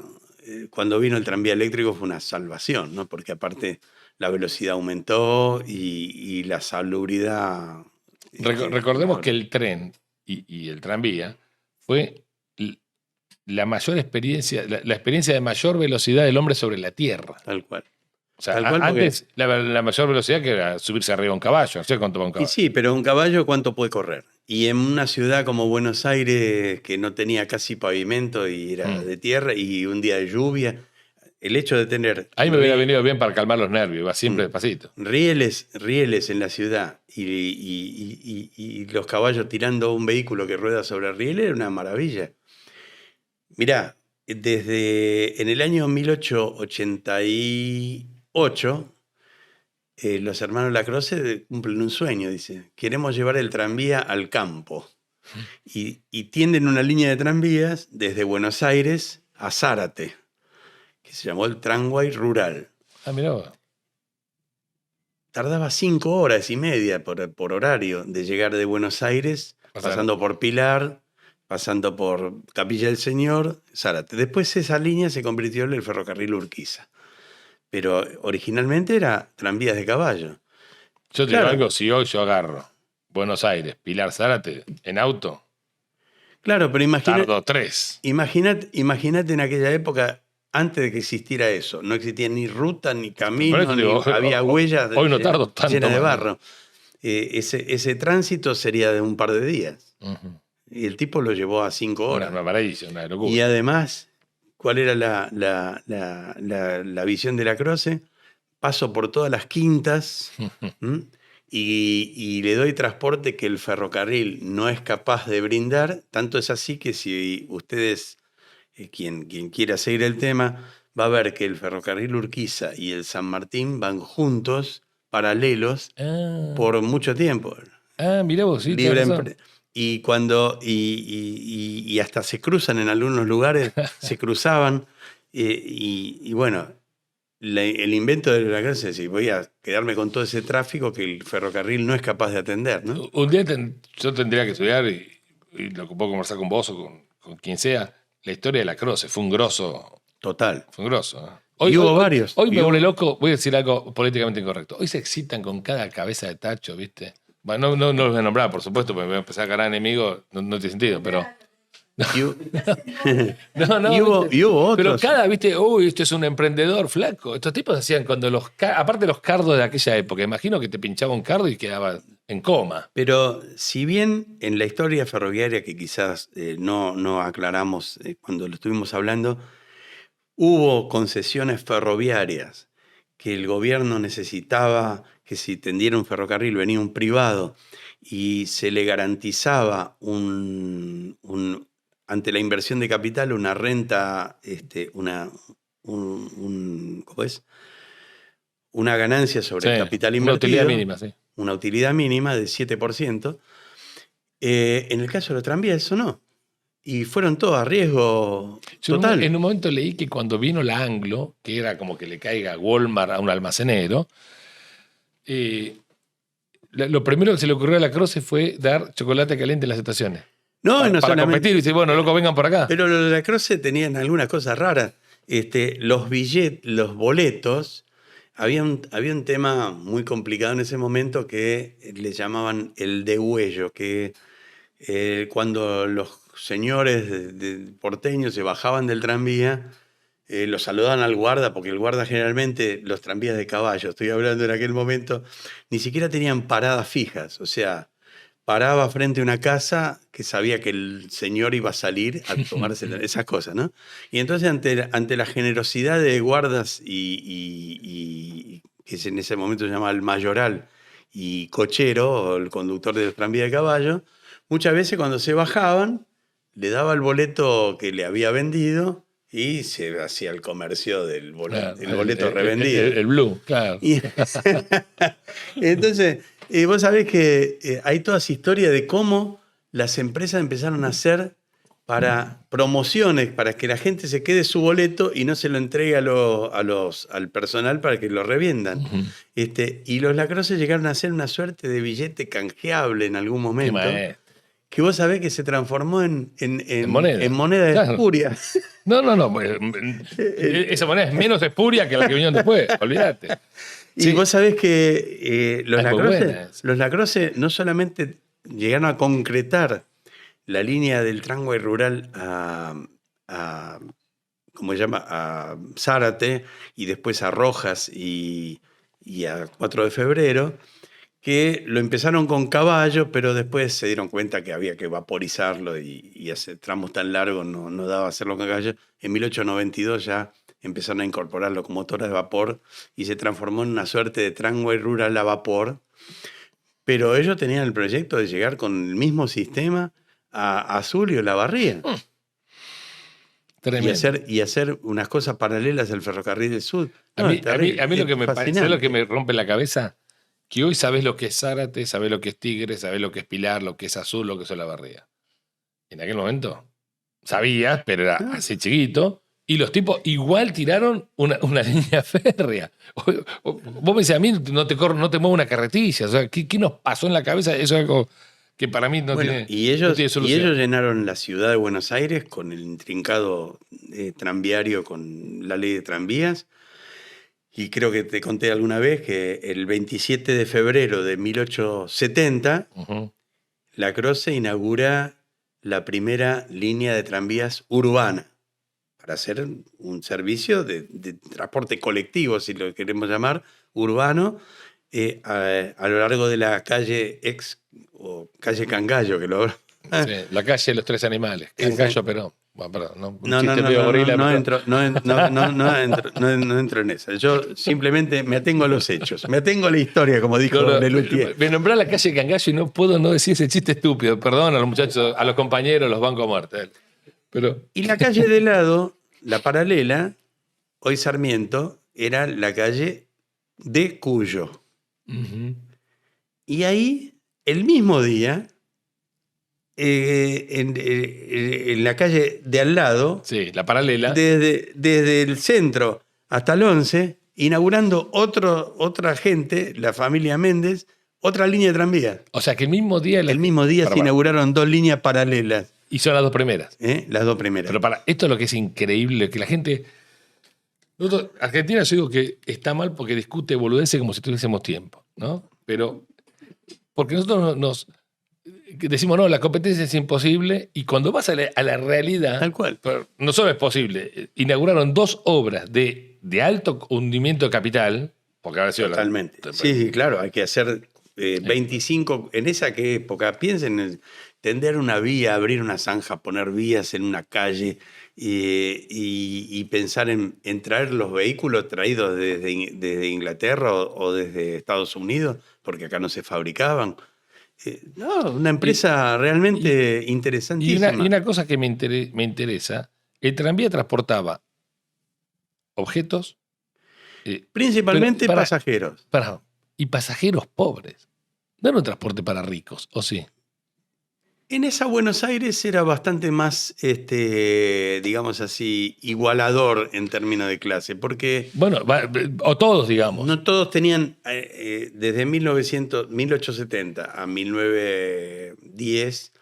Cuando vino el tranvía eléctrico fue una salvación, ¿no? Porque aparte la velocidad aumentó y la salubridad. Recordemos que el tren y el tranvía fue la mayor experiencia, la experiencia de mayor velocidad del hombre sobre la Tierra. Tal cual. O sea, Tal cual, antes la mayor velocidad que era subirse arriba a un caballo. No sé cuánto va un Y caballo. sí, pero un caballo, ¿cuánto puede correr? Y en una ciudad como Buenos Aires, que no tenía casi pavimento y era de tierra, y un día de lluvia, el hecho de tener Ahí me hubiera venido bien para calmar los nervios, va siempre despacito. rieles en la ciudad y los caballos tirando un vehículo que rueda sobre el riel, era una maravilla. Mirá, desde en el año 1888, los hermanos Lacroze cumplen un sueño, dice, queremos llevar el tranvía al campo. y tienden una línea de tranvías desde Buenos Aires a Zárate, que se llamó el Tramway Rural. Ah, mirá vos. Tardaba 5 horas y media por horario de llegar de Buenos Aires, pasando por Pilar, pasando por Capilla del Señor, Zárate. Después esa línea se convirtió en el ferrocarril Urquiza. Pero originalmente era tranvías de caballo. Yo te digo algo, si hoy yo agarro Buenos Aires, Pilar, Zárate, en auto, claro, pero tardo 3. Imagínate en aquella época, antes de que existiera eso. No existía ni ruta, ni camino, digo, había huellas hoy no tardo tanto llenas de más. barro. Ese tránsito sería de un par de días. Uh-huh. Y el tipo lo llevó a 5 horas. Una maravilla, una locura. Y además, ¿cuál era la visión de Lacroze? Paso por todas las quintas y le doy transporte que el ferrocarril no es capaz de brindar. Tanto es así que si ustedes, quien quiera seguir el tema, va a ver que el ferrocarril Urquiza y el San Martín van juntos, paralelos, por mucho tiempo. Mirá vos, sí. Y cuando y hasta se cruzan en algunos lugares, se cruzaban. Y bueno, el invento de Lacroze es decir, voy a quedarme con todo ese tráfico que el ferrocarril no es capaz de atender, ¿no? Un día yo tendría que estudiar, y lo que puedo conversar con vos o con quien sea, la historia de Lacroze. Fue un grosso. Total. Fue un grosso. Hoy hubo varios. Hoy me volé loco, voy a decir algo políticamente incorrecto. Hoy se excitan con cada cabeza de tacho, ¿viste? Bueno, no los voy a nombrar, por supuesto, porque me voy a empezar a ganar enemigos, no tiene sentido, pero... Y hubo otros. Pero ¿viste? Esto es un emprendedor flaco. Estos tipos hacían cuando aparte los cardos de aquella época, imagino que te pinchaba un cardo y quedaba en coma. Pero si bien en la historia ferroviaria, que quizás no aclaramos cuando lo estuvimos hablando, hubo concesiones ferroviarias que el gobierno necesitaba, que si tendiera un ferrocarril venía un privado y se le garantizaba ante la inversión de capital una renta, ¿cómo es? Una ganancia sobre el capital invertido. Una utilidad mínima, sí. Una utilidad mínima de 7%. En el caso de los tranvías eso no. Y fueron todos a riesgo total. En un momento leí que cuando vino la Anglo, que era como que le caiga Walmart a un almacenero, lo primero que se le ocurrió a Lacroze fue dar chocolate caliente en las estaciones. Para competir y decir, bueno, loco, vengan por acá. Pero los de Lacroze tenían algunas cosas raras. Los boletos, había un tema muy complicado en ese momento que le llamaban el degüello, que cuando los señores porteños se bajaban del tranvía, los saludaban al guarda, porque el guarda generalmente, los tranvías de caballo, estoy hablando en aquel momento, ni siquiera tenían paradas fijas, o sea, paraba frente a una casa que sabía que el señor iba a salir a tomarse esas cosas, ¿no? Y entonces ante la generosidad de guardas y que en ese momento se llamaba el mayoral y cochero, o el conductor del tranvía de caballo, muchas veces cuando se bajaban, le daba el boleto que le había vendido y se hacía el comercio del boleto, el boleto revendido. El blue, claro. Entonces, vos sabés que hay toda esa historia de cómo las empresas empezaron a hacer para promociones, para que la gente se quede su boleto y no se lo entregue al personal para que lo reviendan. Uh-huh. Y los Lacroze llegaron a hacer una suerte de billete canjeable en algún momento, que vos sabés que se transformó en moneda espuria. No. Esa moneda es menos espuria que la que vinieron después, olvídate. Y vos sabés que los Lacroze no solamente llegaron a concretar la línea del tramway rural a Zárate y después a Rojas y a 4 de febrero, que lo empezaron con caballo, pero después se dieron cuenta que había que vaporizarlo y hacer tramos tan largos no daba hacerlo con caballo. En 1892 ya empezaron a incorporar locomotoras de vapor y se transformó en una suerte de tramway rural a vapor. Pero ellos tenían el proyecto de llegar con el mismo sistema a Azul y Olavarría. Y hacer unas cosas paralelas al ferrocarril del sur. A mí lo que me parece, ¿sabes lo que me rompe la cabeza? Que hoy sabés lo que es Zárate, sabés lo que es Tigre, sabés lo que es Pilar, lo que es Azul, lo que es Olavarría. en aquel momento sabías, pero era así chiquito. Y los tipos igual tiraron una línea férrea. Vos me decís, a mí no te muevo una carretilla. O sea, ¿qué nos pasó en la cabeza? Eso es algo que para mí no tiene solución. Y ellos llenaron la ciudad de Buenos Aires con el intrincado tranviario, con la ley de tranvías. Y creo que te conté alguna vez que el 27 de febrero de 1870, la Croce inaugura la primera línea de tranvías urbana para hacer un servicio de transporte colectivo, si lo queremos llamar, urbano, a lo largo de la calle o calle Cangallo, que lo... Sí, la calle de los tres animales. Cangallo, pero... Bueno, perdón, no entro en esa. Yo simplemente me atengo a los hechos. Me atengo a la historia, como dijo Lelutier. Me nombró la calle Cangallo y no puedo no decir ese chiste estúpido. Perdón a los muchachos, a los compañeros, los bancos a muerte. Y la calle de lado, la paralela, hoy Sarmiento, era la calle de Cuyo. Y ahí, el mismo día, en la calle de al lado, sí, la paralela, desde el centro hasta el 11, inaugurando otra gente, la familia Méndez, otra línea de tranvía. O sea que el mismo día... El mismo día se inauguraron 2 líneas paralelas. Y son las 2 primeras. Las 2 primeras. Pero esto es lo que es increíble, que la gente... Argentina, yo digo que está mal porque discute boludeces como si tuviésemos tiempo, ¿no? Pero porque nosotros decimos, no, la competencia es imposible, y cuando vas a la realidad, tal cual, no solo es posible, inauguraron 2 obras de alto hundimiento de capital, porque ahora sido totalmente. Sí, claro, hay que hacer 25, en esa que época, piensen en tender una vía, abrir una zanja, poner vías en una calle y pensar en traer los vehículos traídos desde Inglaterra o desde Estados Unidos, porque acá no se fabricaban. Una empresa realmente interesantísima. Y una cosa que me interesa, el tranvía transportaba objetos. Principalmente pasajeros. Y pasajeros pobres. No era un transporte para ricos, ¿o sí? En esa Buenos Aires era bastante más, digamos así, igualador en términos de clase, porque... Bueno, o todos, digamos. No todos tenían, desde 1870 a 1910,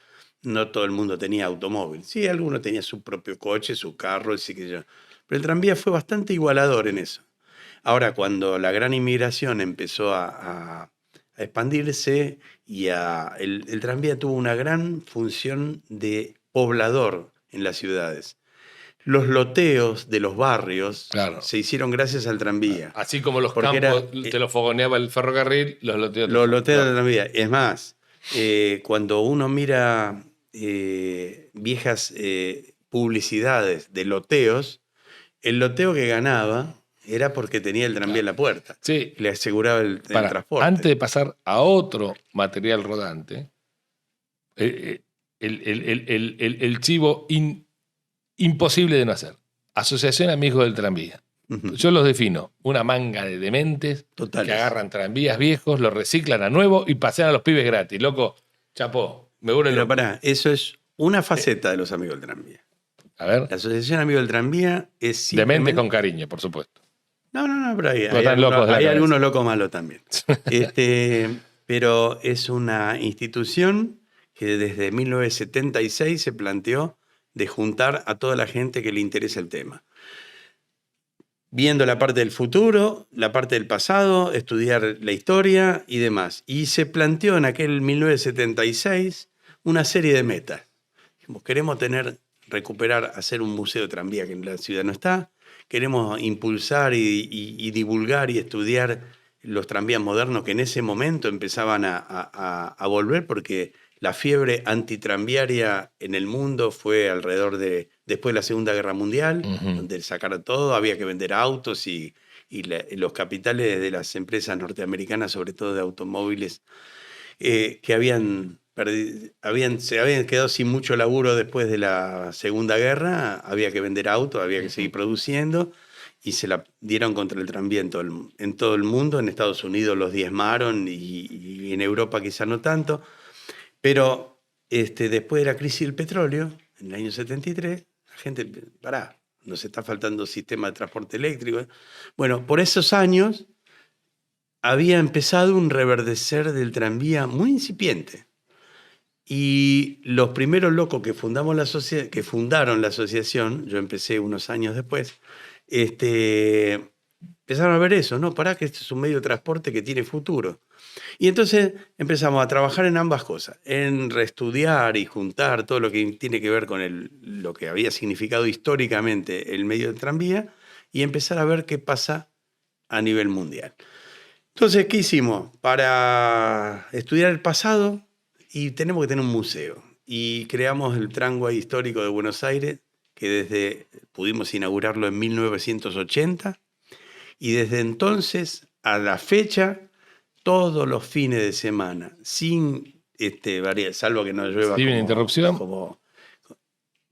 no todo el mundo tenía automóvil. Sí, alguno tenía su propio coche, su carro, así que yo. Pero el tranvía fue bastante igualador en eso. Ahora, cuando la gran inmigración empezó a expandirse y el tranvía tuvo una gran función de poblador en las ciudades. Los loteos de los barrios se hicieron gracias al tranvía. Así como los campos te los fogoneaba el ferrocarril, los loteos del tranvía. Es más, cuando uno mira viejas publicidades de loteos, el loteo que ganaba era porque tenía el tranvía en la puerta. Sí. Le aseguraba el transporte. Antes de pasar a otro material rodante, el chivo imposible de no hacer. Asociación Amigos del Tranvía. Yo los defino, una manga de dementes que agarran tranvías viejos, los reciclan a nuevo y pasean a los pibes gratis. Loco, chapó, me vuelve loco. Pero pará, eso es una faceta de los Amigos del Tranvía. A ver. La Asociación Amigos del Tranvía es simplemente... Dementes con cariño, por supuesto. No, pero hay algunos locos malos también. Pero es una institución que desde 1976 se planteó de juntar a toda la gente que le interesa el tema. Viendo la parte del futuro, la parte del pasado, estudiar la historia y demás. Y se planteó en aquel 1976 una serie de metas. Queremos recuperar, hacer un museo de tranvía que en la ciudad no está. Queremos impulsar y divulgar y estudiar los tranvías modernos que en ese momento empezaban a volver, porque la fiebre antitranviaria en el mundo fue alrededor después de la Segunda Guerra Mundial, donde sacaron todo, había que vender autos y los capitales de las empresas norteamericanas, sobre todo de automóviles, que se habían quedado sin mucho laburo después de la Segunda Guerra, había que vender autos, había que seguir produciendo, y se la dieron contra el tranvía en todo el mundo. En Estados Unidos los diezmaron y en Europa quizá no tanto. Pero después de la crisis del petróleo, en el año 73, la gente, nos está faltando sistema de transporte eléctrico. Bueno, por esos años había empezado un reverdecer del tranvía muy incipiente. Y los primeros locos que fundaron la asociación, yo empecé unos años después, empezaron a ver eso, ¿no? Que este es un medio de transporte que tiene futuro. Y entonces empezamos a trabajar en ambas cosas, en reestudiar y juntar todo lo que tiene que ver con lo que había significado históricamente el medio del tranvía y empezar a ver qué pasa a nivel mundial. Entonces, ¿qué hicimos? Para estudiar el pasado, y tenemos que tener un museo. Y creamos el Tramway Histórico de Buenos Aires, que pudimos inaugurarlo en 1980, y desde entonces a la fecha, todos los fines de semana, sin salvo que no llueva. Sin interrupción.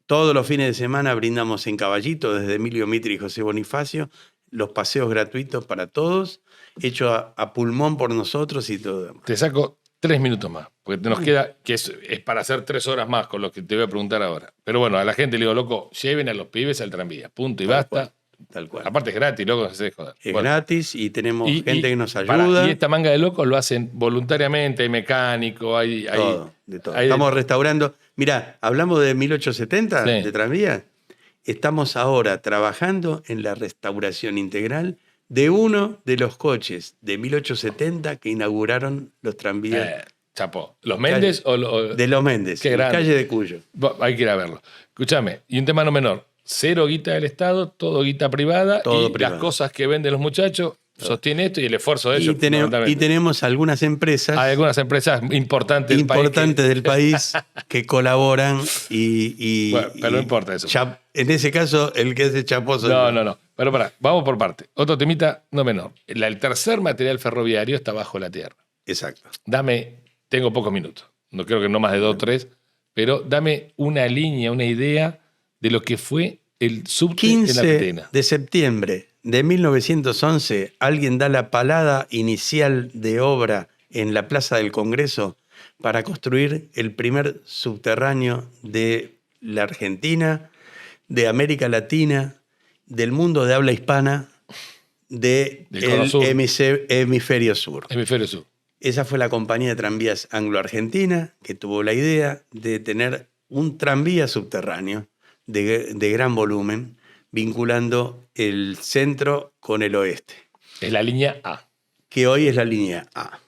Todos los fines de semana brindamos en Caballito, desde Emilio Mitri y José Bonifacio, los paseos gratuitos para todos, hechos a pulmón por nosotros y todo. Te saco 3 minutos más, porque nos queda, que es para hacer 3 horas más con lo que te voy a preguntar ahora. Pero bueno, a la gente le digo, loco, lleven a los pibes al tranvía, punto y basta. Tal cual. Aparte es gratis, loco, no se deje joder. Es gratis y tenemos gente que nos ayuda. Y esta manga de locos lo hacen voluntariamente, hay mecánico, hay todo, de todo. Estamos restaurando. Mirá, hablamos de 1870, sí, de tranvía. Estamos ahora trabajando en la restauración integral de uno de los coches de 1870 que inauguraron los tranvías. Chapó. ¿Los Méndez de los Méndez, en calle de Cuyo. Hay que ir a verlo. Escúchame, y un tema no menor. 0 guita del Estado, todo guita privada, todo privado. Las cosas que venden los muchachos sostiene esto y el esfuerzo de ellos. Y tenemos algunas empresas. Hay algunas empresas importantes del país que colaboran bueno, pero no importa eso. En ese caso, el que es de chaposo. No. Pero vamos por parte. Otro temita no menor. El tercer material ferroviario está bajo la tierra. Exacto. Tengo pocos minutos. No creo que no más de 2 o 3, pero dame una línea, una idea de lo que fue el subte en la Petena. 15 de septiembre de 1911, alguien da la palada inicial de obra en la Plaza del Congreso para construir el primer subterráneo de la Argentina, de América Latina, del mundo de habla hispana, del hemisferio sur. Hemisferio sur. Esa fue la compañía de tranvías anglo-argentina que tuvo la idea de tener un tranvía subterráneo de gran volumen, vinculando el centro con el oeste. Es la línea A. Que hoy es la línea A.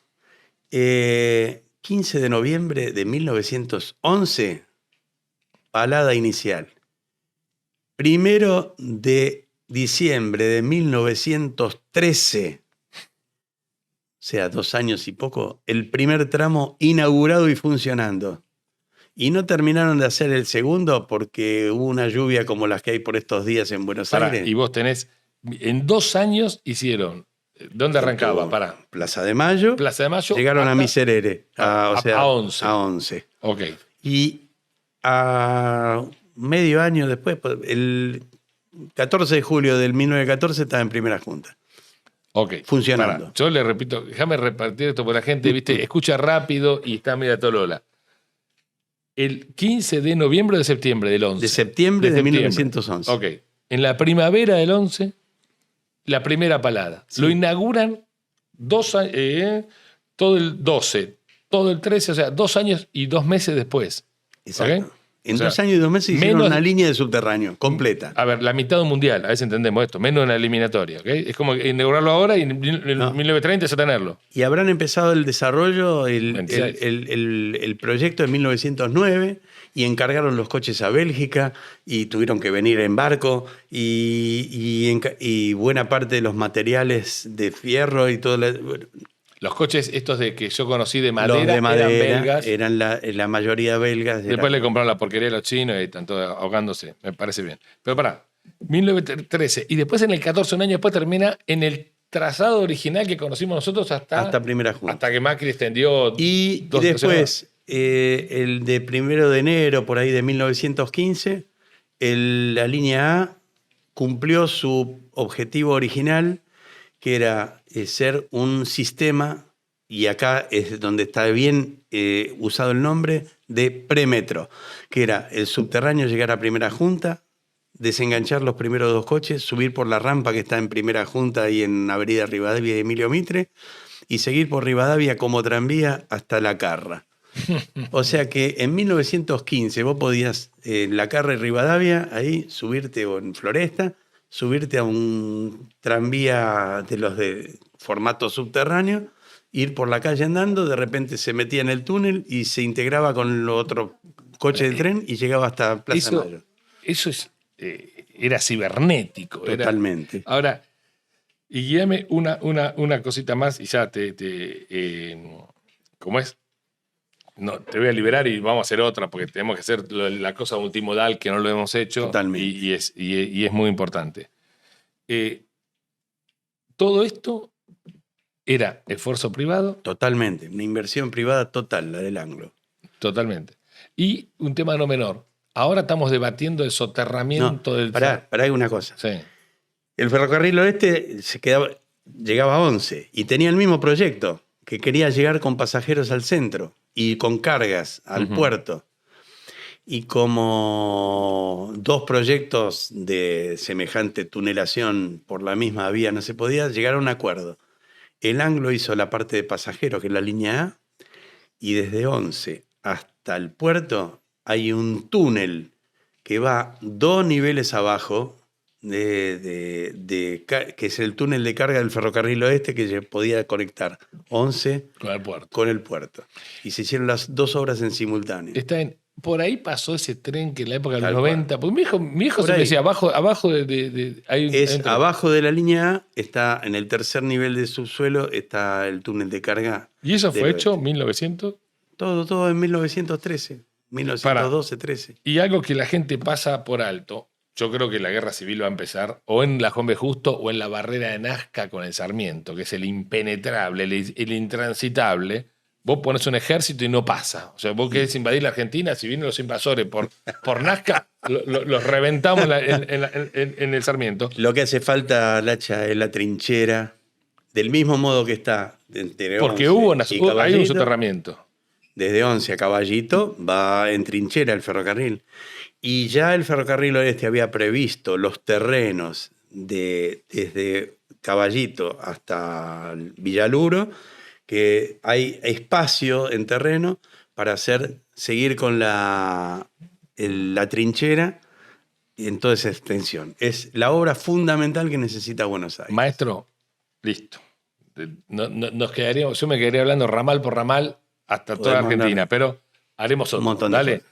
15 de noviembre de 1911, palada inicial. 1 de diciembre de 1913, o sea, 2 años y poco, el primer tramo inaugurado y funcionando. Y no terminaron de hacer el segundo porque hubo una lluvia como las que hay por estos días en Buenos Aires. Y vos tenés, en 2 años hicieron, ¿dónde arrancaba? Plaza de Mayo. Llegaron a Miserere, a 11. A 11. Ok. Y a medio año después, el 14 de julio del 1914, estaba en primera junta. Ok. Funcionando. Yo le repito, déjame repartir esto porque la gente, viste, escucha rápido y está media tolola. El 15 de noviembre o de septiembre del 11. De septiembre de 1911. Ok. En la primavera del 11, la primera palada. Sí. Lo inauguran 2 años, todo el 12, todo el 13, o sea, 2 años y 2 meses después. Exacto. ¿Okay? En 2 años y 2 meses hicieron una línea de subterráneo completa. A ver, la mitad de un mundial, a veces entendemos esto, menos una eliminatoria. ¿Okay? Es como inaugurarlo ahora y en 1930 ya tenerlo. Y habrán empezado el desarrollo, el proyecto en 1909 y encargaron los coches a Bélgica y tuvieron que venir en barco y buena parte de los materiales de fierro y todo. Los coches estos de que yo conocí de madera, eran belgas. Eran la mayoría belgas. Después le compraron la porquería a los chinos y están todos ahogándose. Me parece bien. Pero pará, 1913. Y después en el 14, un año después, termina en el trazado original que conocimos nosotros hasta primera junta. Hasta que Macri extendió. Y después, el de 1 de enero, por ahí de 1915, la línea A cumplió su objetivo original, que era ser un sistema, y acá es donde está bien usado el nombre, de premetro, que era el subterráneo llegar a Primera Junta, desenganchar los primeros 2 coches, subir por la rampa que está en Primera Junta y en Avenida Rivadavia y Emilio Mitre, y seguir por Rivadavia como tranvía hasta La Carra. O sea que en 1915 vos podías en La Carra y Rivadavia, ahí subirte, o en Floresta, subirte a un tranvía de los de formato subterráneo, ir por la calle andando, de repente se metía en el túnel y se integraba con el otro coche del tren y llegaba hasta Plaza de Mayo. Eso era cibernético. Totalmente. Ahora, y guíame una cosita más y ya ¿cómo es? No, te voy a liberar y vamos a hacer otra porque tenemos que hacer la cosa multimodal que no lo hemos hecho. Totalmente. Y es muy importante. Todo esto era esfuerzo privado. Totalmente. Una inversión privada total, la del Anglo. Totalmente. Y un tema no menor. Ahora estamos debatiendo el soterramiento del... Pará una cosa. Sí. El ferrocarril oeste llegaba a 11 y tenía el mismo proyecto, que quería llegar con pasajeros al centro y con cargas al puerto. Y como 2 proyectos de semejante tunelación por la misma vía no se podía, llegar a un acuerdo. El Anglo hizo la parte de pasajeros, que es la línea A, y desde 11 hasta el puerto hay un túnel que va 2 niveles abajo, que es el túnel de carga del ferrocarril oeste, que podía conectar 11 con el puerto. Y se hicieron las 2 obras en simultáneo. Por ahí pasó ese tren que en la época de los 90, porque mi hijo se me decía, abajo abajo de la línea A, está en el 3er nivel de subsuelo, está el túnel de carga. ¿Y eso fue hecho en 1900? Todo en 1913, 1912-13. Y algo que la gente pasa por alto, yo creo que la guerra civil va a empezar o en la Juan B. Justo o en la barrera de Nazca con el Sarmiento, que es el impenetrable, el intransitable. Vos pones un ejército y no pasa. O sea, vos querés invadir la Argentina, si vienen los invasores por Nazca, los reventamos en el Sarmiento. Lo que hace falta, Lacha, es la trinchera, del mismo modo que está entre porque hay un soterramiento. Desde 11 a Caballito va en trinchera el ferrocarril. Y ya el ferrocarril oeste había previsto los terrenos desde Caballito hasta Villaluro, que hay espacio en terreno para seguir con la trinchera en toda esa extensión. Es la obra fundamental que necesita Buenos Aires. Maestro, listo. Yo me quedaría hablando ramal por ramal hasta toda Argentina, pero haremos otro. Un montón de cosas.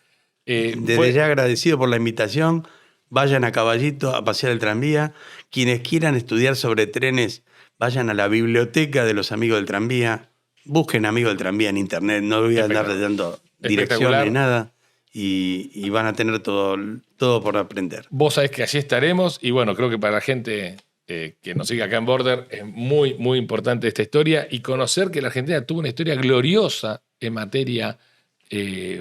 Desde ya agradecido por la invitación. Vayan a Caballito a pasear el tranvía. Quienes quieran estudiar sobre trenes, vayan a la biblioteca de los amigos del tranvía. Busquen amigos del tranvía en internet. No voy a andar dando dirección ni nada. Y van a tener todo por aprender. Vos sabés que allí estaremos. Y bueno, creo que para la gente que nos sigue acá en Border es muy, muy importante esta historia. Y conocer que la Argentina tuvo una historia gloriosa en materia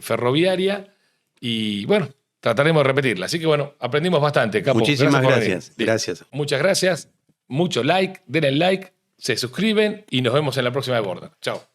ferroviaria. Y bueno, trataremos de repetirla. Así que bueno, aprendimos bastante, Capo. Muchísimas gracias. Gracias. Muchas gracias. Mucho like, denle like, se suscriben y nos vemos en la próxima de Border. Chao.